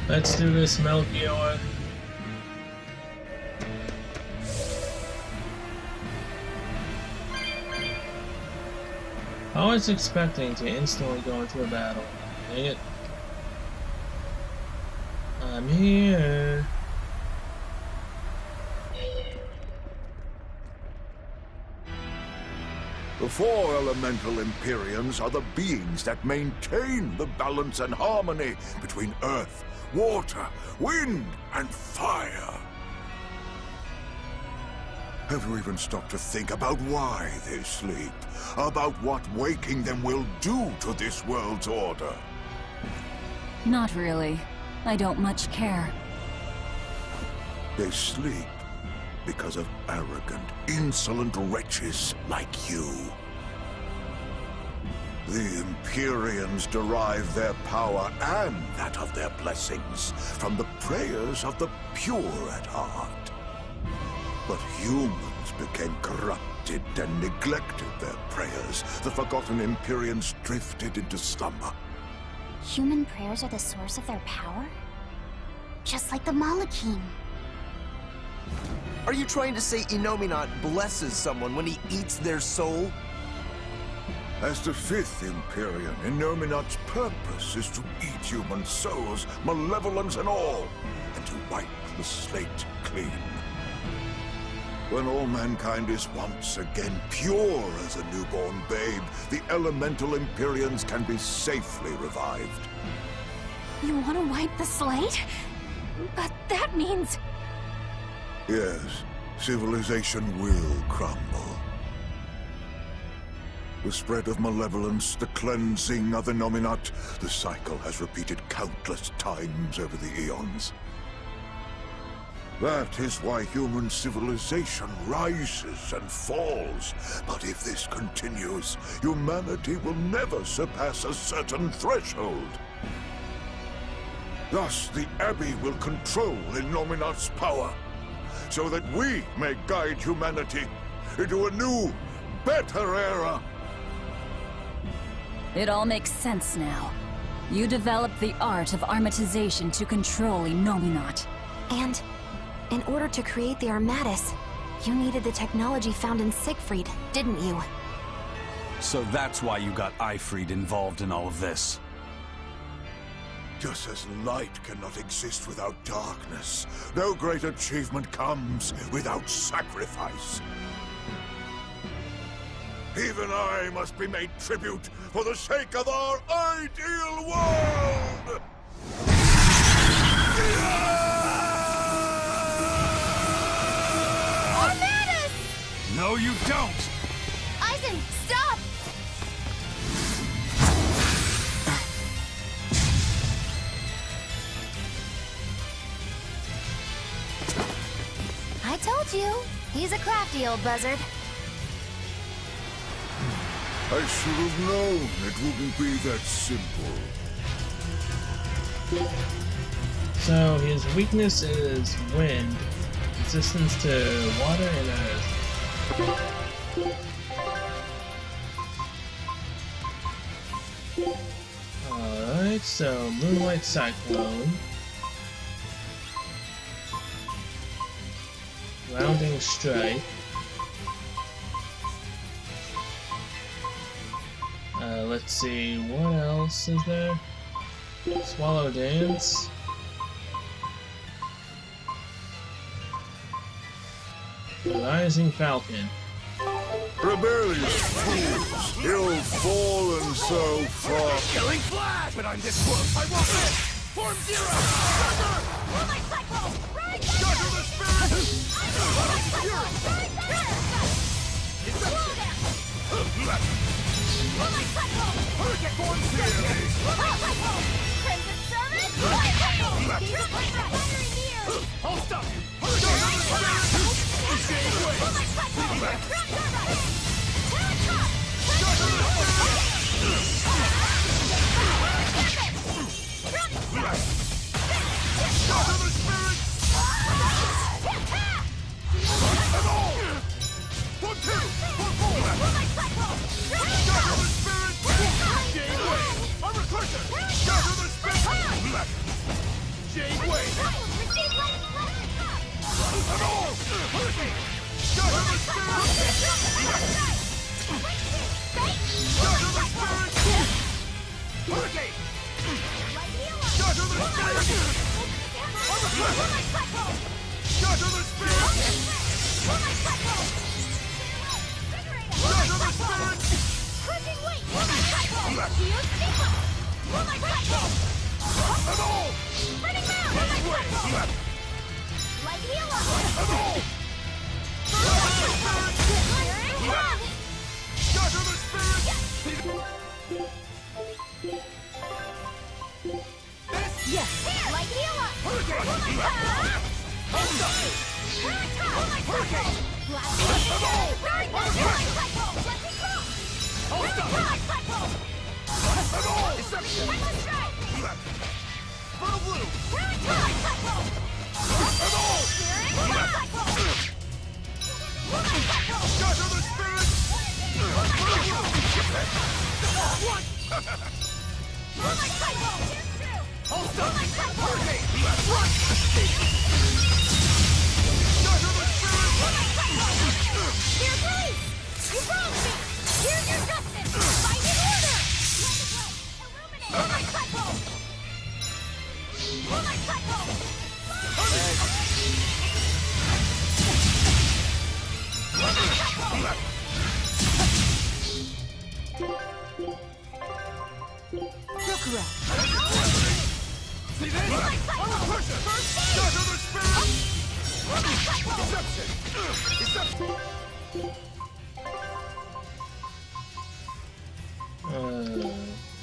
Let's do this, Melchior. I was expecting to instantly go into a battle. Dang it. I'm here. The four elemental Empyreans are the beings that maintain the balance and harmony between earth, water, wind, and fire. Have you even stopped to think about why they sleep? About what waking them will do to this world's order? Not really. I don't much care. They sleep because of arrogant, insolent wretches like you. The Empyreans derive their power and that of their blessings from the prayers of the pure at heart. But humans became corrupted and neglected their prayers. The forgotten Empyreans drifted into slumber. Human prayers are the source of their power? Just like the Malachim. Are you trying to say Innominat blesses someone when he eats their soul? As the fifth Empyrean, Innominat's purpose is to eat human souls, malevolence and all, and to wipe the slate clean. When all mankind is once again pure as a newborn babe, the elemental Empyreans can be safely revived. You want to wipe the slate? But that means... Yes, civilization will crumble. The spread of malevolence, the cleansing of Innominat, the cycle has repeated countless times over the eons. That is why human civilization rises and falls. But if this continues, humanity will never surpass a certain threshold. Thus, the Abbey will control Innominat's power, so that we may guide humanity into a new, better era. It all makes sense now. You developed the art of armatization to control Innominat. And in order to create the Armatus, you needed the technology found in Siegfried, didn't you? So that's why you got Eifried involved in all of this. Just as light cannot exist without darkness, no great achievement comes without sacrifice. Even I must be made tribute for the sake of our ideal world! Armatus! No, you don't! Eisen, stop! I told you, he's a crafty old buzzard. I should have known it wouldn't be that simple. So his weakness is wind, resistance to water and earth. Alright, so Moonlight Cyclone. Rounding Strike. Let's see, what else is there? Swallow Dance. Rising Falcon. Rebellious fools, ill fallen so far. Killing Flash! But I'm this close, I won't miss! Form Zero! Thunder! Shatter the Spirit! Fury! Hurricane Form Fury! I'll stop you! Hurricane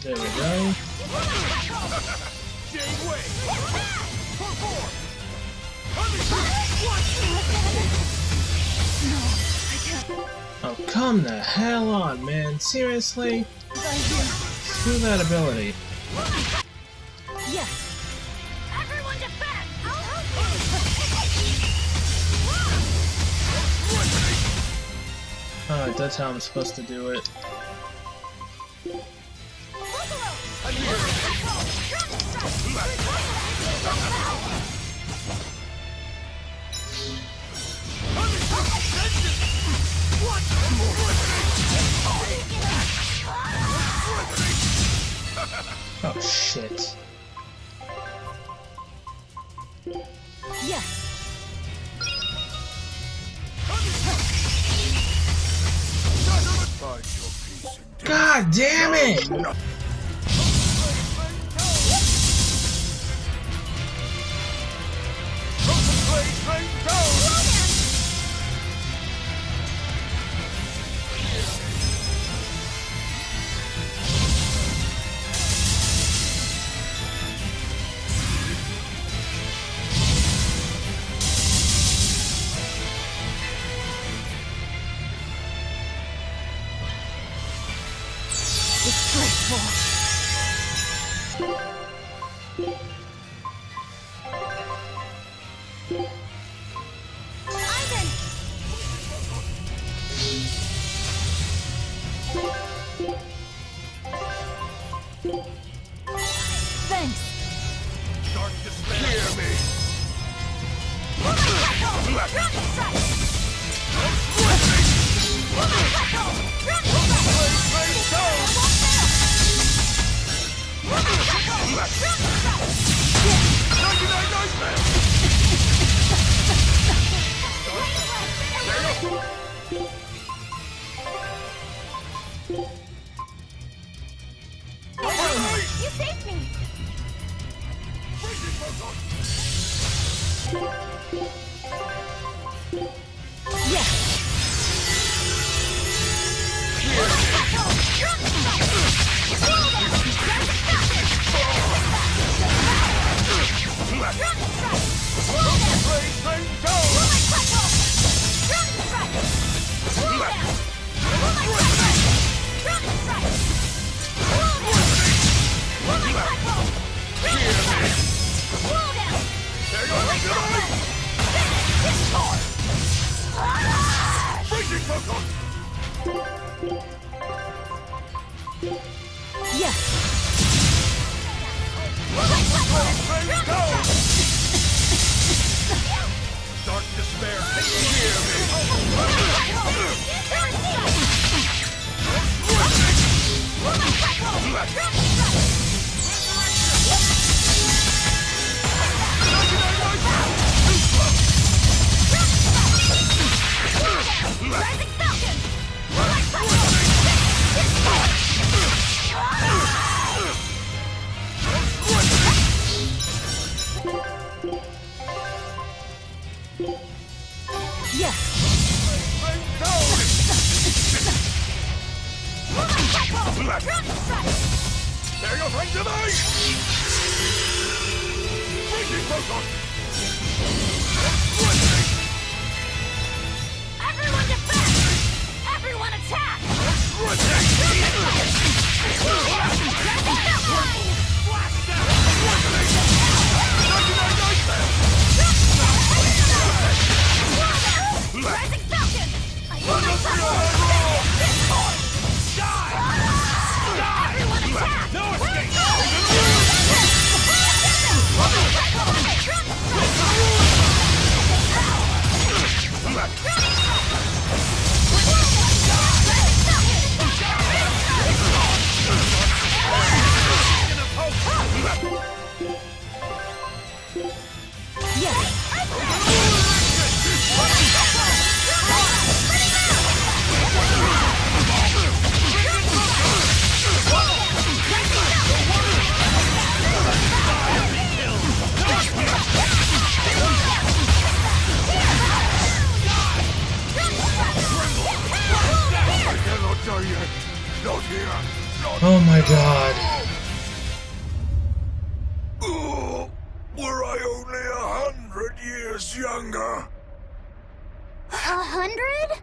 There we go. Oh, come the hell on, man. Seriously? Screw that ability. Yes. Everyone defend! I'll help you! Alright, that's how I'm supposed to do it. Oh shit. Yes. God damn it! You saved me! Dark despair, hear There you bring to me! Breaking focus! Everyone defend! Everyone attack! Rising Falcon! Everyone attack! No escape! Oh my god. Oh, were I only 100 years younger? 100?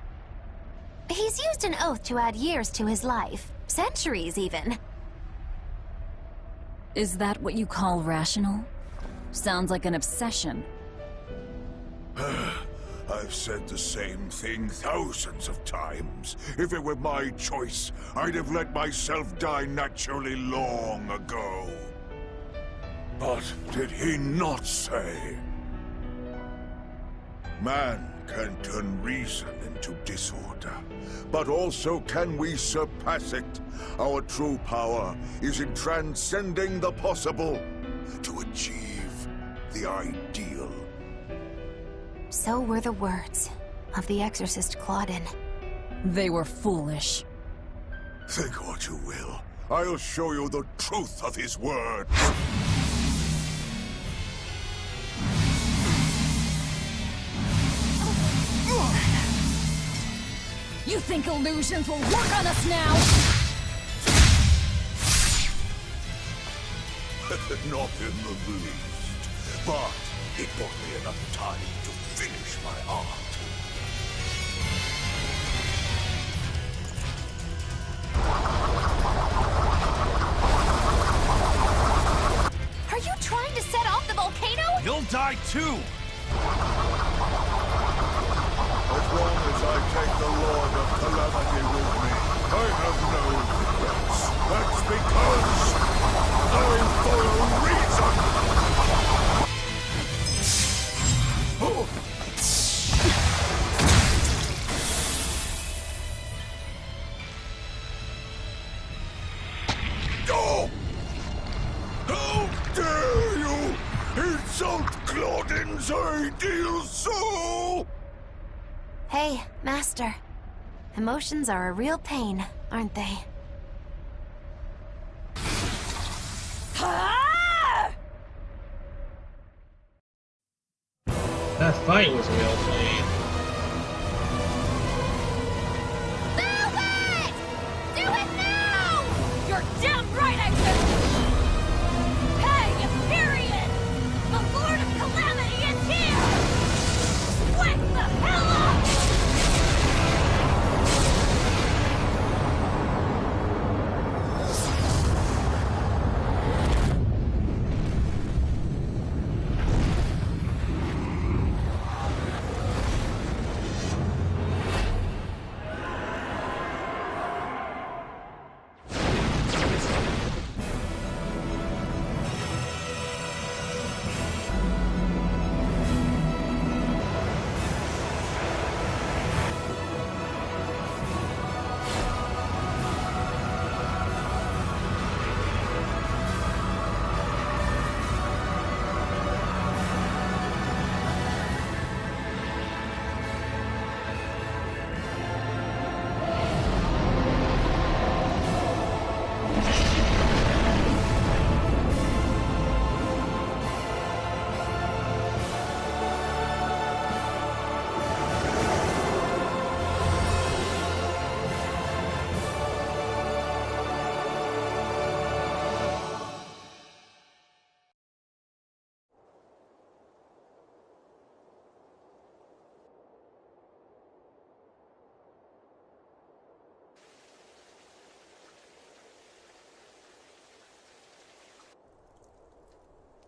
He's used an oath to add years to his life. Centuries, even. Is that what you call rational? Sounds like an obsession. I've said the same thing thousands of times. If it were my choice, I'd have let myself die naturally long ago. But did he not say? Man can turn reason into disorder, but also can we surpass it. Our true power is in transcending the possible to achieve the ideal. So were the words of the exorcist Claudin. They were foolish. Think what you will. I'll show you the truth of his words. You think illusions will work on us now? Not in the least. But it bought me enough time to finish my art. Are you trying to set off the volcano? You'll die too! As long as I take the Lord of Calamity with me, I have no regrets. That's because I'm for a reason! Oh. Oh! How dare you insult Claudin's ideal soul! Hey, Master. Emotions are a real pain. aren't they? That fight was well played. Move it! Do it now! You're damn right I do! Hey, Imperium! The Lord of Calamity is here! Wake the hell up!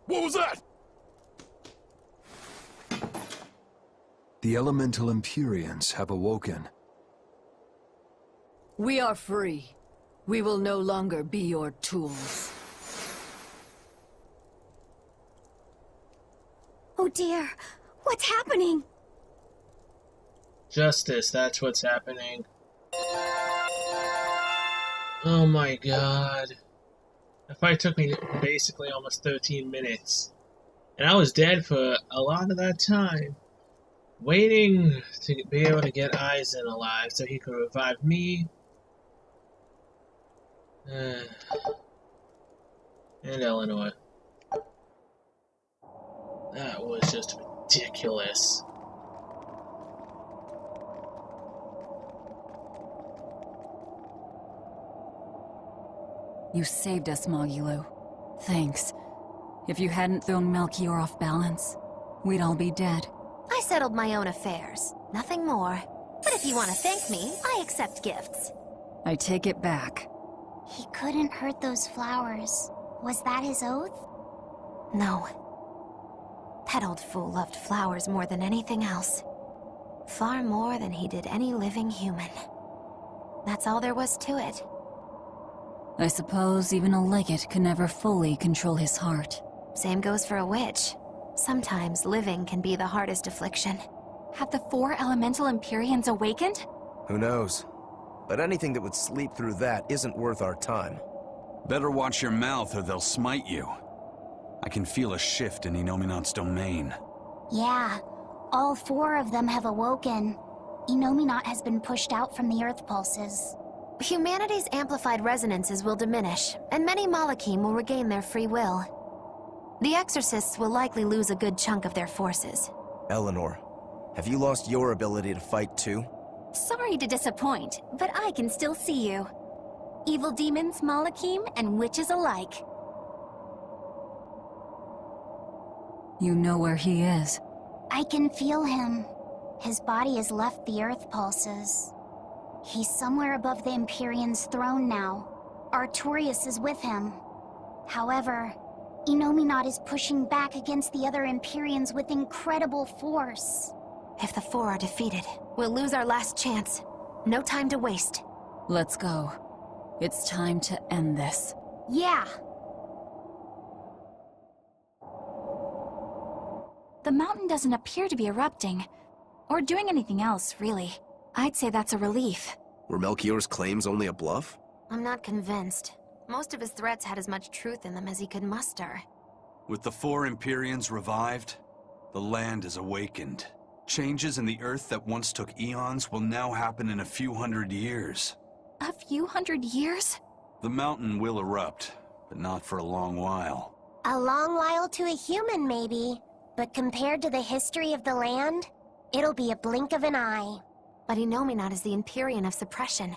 What was that? The elemental Empyreans have awoken. We are free. We will no longer be your tools. Oh dear, what's happening? Justice, that's what's happening. Oh my god. The fight took me basically almost 13 minutes. And I was dead for a lot of that time. Waiting to be able to get Eisen alive so he could revive me. And Eleanor. That was just ridiculous. You saved us, Magilu. Thanks. If you hadn't thrown Melchior off balance, we'd all be dead. I settled my own affairs. Nothing more. But if you want to thank me, I accept gifts. I take it back. He couldn't hurt those flowers. Was that his oath? No. That old fool loved flowers more than anything else. Far more than he did any living human. That's all there was to it. I suppose even a legate can never fully control his heart. Same goes for a witch. Sometimes living can be the hardest affliction. Have the 4 elemental Empyreans awakened? Who knows? But anything that would sleep through that isn't worth our time. Better watch your mouth or they'll smite you. I can feel a shift in Inominat's domain. Yeah, all 4 of them have awoken. Inominat has been pushed out from the Earth pulses. Humanity's amplified resonances will diminish, and many Malachim will regain their free will. The Exorcists will likely lose a good chunk of their forces. Eleanor, have you lost your ability to fight too? Sorry to disappoint, but I can still see you. Evil demons, Malachim, and witches alike. You know where he is. I can feel him. His body has left the Earth pulses. He's somewhere above the Empyrean's throne now. Artorias is with him. However, Inominat is pushing back against the other Empyreans with incredible force. If the 4 are defeated, we'll lose our last chance. No time to waste. Let's go. It's time to end this. Yeah! The mountain doesn't appear to be erupting, or doing anything else, really. I'd say that's a relief. Were Melchior's claims only a bluff? I'm not convinced. Most of his threats had as much truth in them as he could muster. With the 4 Empyreans revived, the land is awakened. Changes in the Earth that once took eons will now happen in a few hundred years. A few hundred years? The mountain will erupt, but not for a long while. A long while to a human, maybe. But compared to the history of the land, it'll be a blink of an eye. But Innominat is the Empyrean of suppression.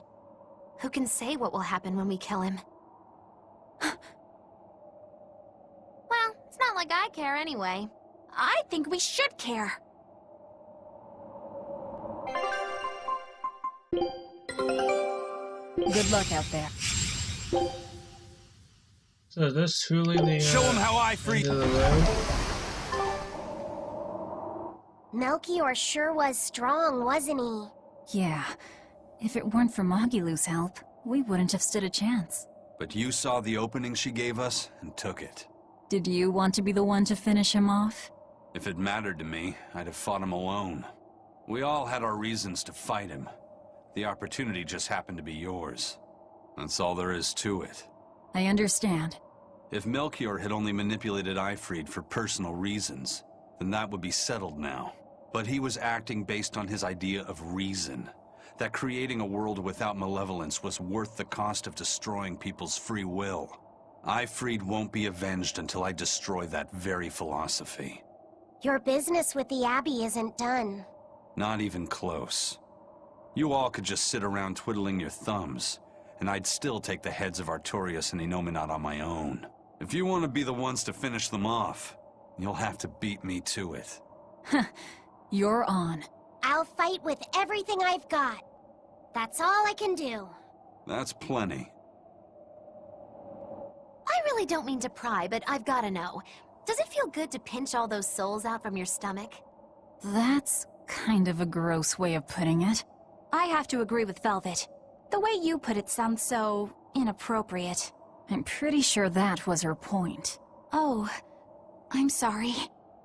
Who can say what will happen when we kill him? Well, it's not like I care anyway. I think we should care. Good luck out there. So is this truly the Show him how I freed. end of the road? Melchior sure was strong, wasn't he? Yeah. If it weren't for Magilu's help, we wouldn't have stood a chance. But you saw the opening she gave us and took it. Did you want to be the one to finish him off? If it mattered to me, I'd have fought him alone. We all had our reasons to fight him. The opportunity just happened to be yours. That's all there is to it. I understand. If Melchior had only manipulated Ifrid for personal reasons, then that would be settled now. But he was acting based on his idea of reason. That creating a world without malevolence was worth the cost of destroying people's free will. Ifrid won't be avenged until I destroy that very philosophy. Your business with the Abbey isn't done. Not even close. You all could just sit around twiddling your thumbs, and I'd still take the heads of Artorias and Innominat on my own. If you want to be the ones to finish them off, you'll have to beat me to it. You're on. I'll fight with everything I've got. That's all I can do. That's plenty. I really don't mean to pry, but I've gotta know. Does it feel good to pinch all those souls out from your stomach? That's kind of a gross way of putting it. I have to agree with Velvet. The way you put it sounds so inappropriate. I'm pretty sure that was her point. Oh, I'm sorry.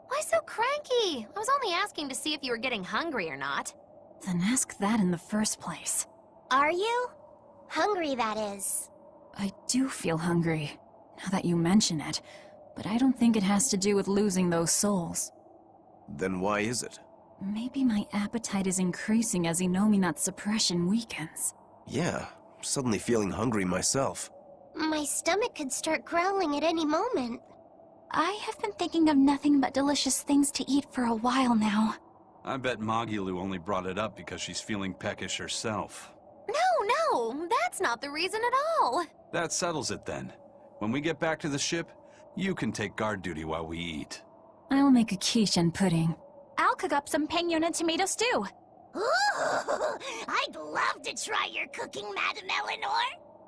Why so cranky? I was only asking to see if you were getting hungry or not. Then ask that in the first place. Are you? Hungry, that is. I do feel hungry, now that you mention it, but I don't think it has to do with losing those souls. Then why is it? Maybe my appetite is increasing as Innominat's suppression weakens. Yeah, I'm suddenly feeling hungry myself. My stomach could start growling at any moment. I have been thinking of nothing but delicious things to eat for a while now. I bet Magilu only brought it up because she's feeling peckish herself. No, that's not the reason at all. That settles it then. When we get back to the ship, you can take guard duty while we eat. I'll make a quiche and pudding. I'll cook up some pinyon and tomato stew. Ooh, I'd love to try your cooking, Madam Eleanor.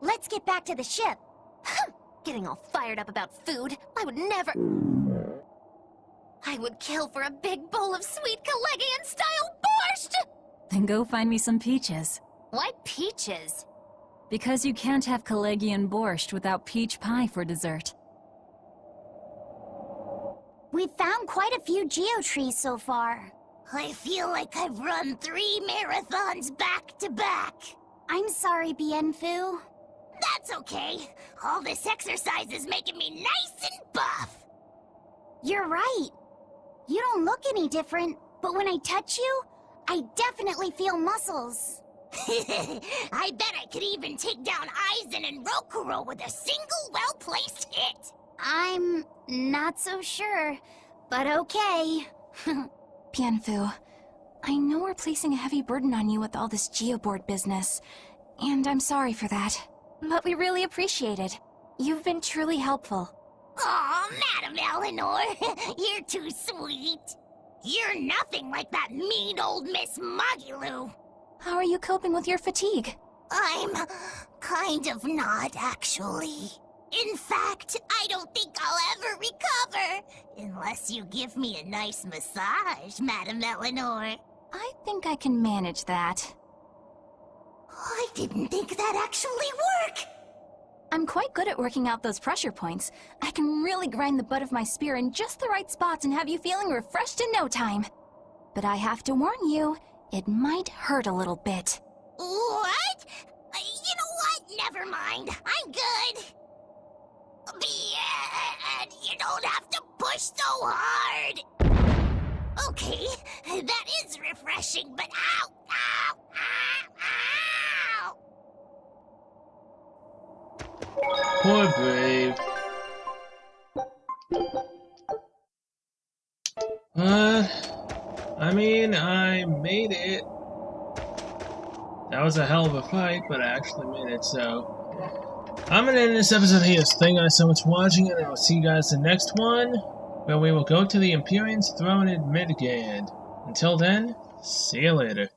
Let's get back to the ship. Getting all fired up about food. I would never... I would kill for a big bowl of sweet Calegian-style borscht! Then go find me some peaches. Why peaches? Because you can't have Calegian borscht without peach pie for dessert. We've found quite a few geotrees so far. I feel like I've run 3 marathons back to back. I'm sorry, Bienfu. That's okay. All this exercise is making me nice and buff. You're right. You don't look any different, but when I touch you, I definitely feel muscles. I bet I could even take down Aizen and Rokuro with a single well-placed hit. I'm not so sure, but okay. Bienfu, I know we're placing a heavy burden on you with all this geoboard business, and I'm sorry for that. But we really appreciate it. You've been truly helpful. Aw, Madam Eleanor, you're too sweet. You're nothing like that mean old Miss Magilu. How are you coping with your fatigue? I'm kind of not, actually. In fact, I don't think I'll ever recover. Unless you give me a nice massage, Madam Eleanor. I think I can manage that. I didn't think that actually worked. I'm quite good at working out those pressure points. I can really grind the butt of my spear in just the right spots and have you feeling refreshed in no time. But I have to warn you, it might hurt a little bit. What? You know what? Never mind. I'm good. And you don't have to push so hard. Okay, that is refreshing, but ow, ow, ow, ow. Poor Brave. I mean, I made it. That was a hell of a fight, but I actually made it, so... I'm gonna end this episode here, so thank you guys so much for watching, and I'll see you guys in the next one, where we will go to the Empyrean's throne in Midgard. Until then, see you later.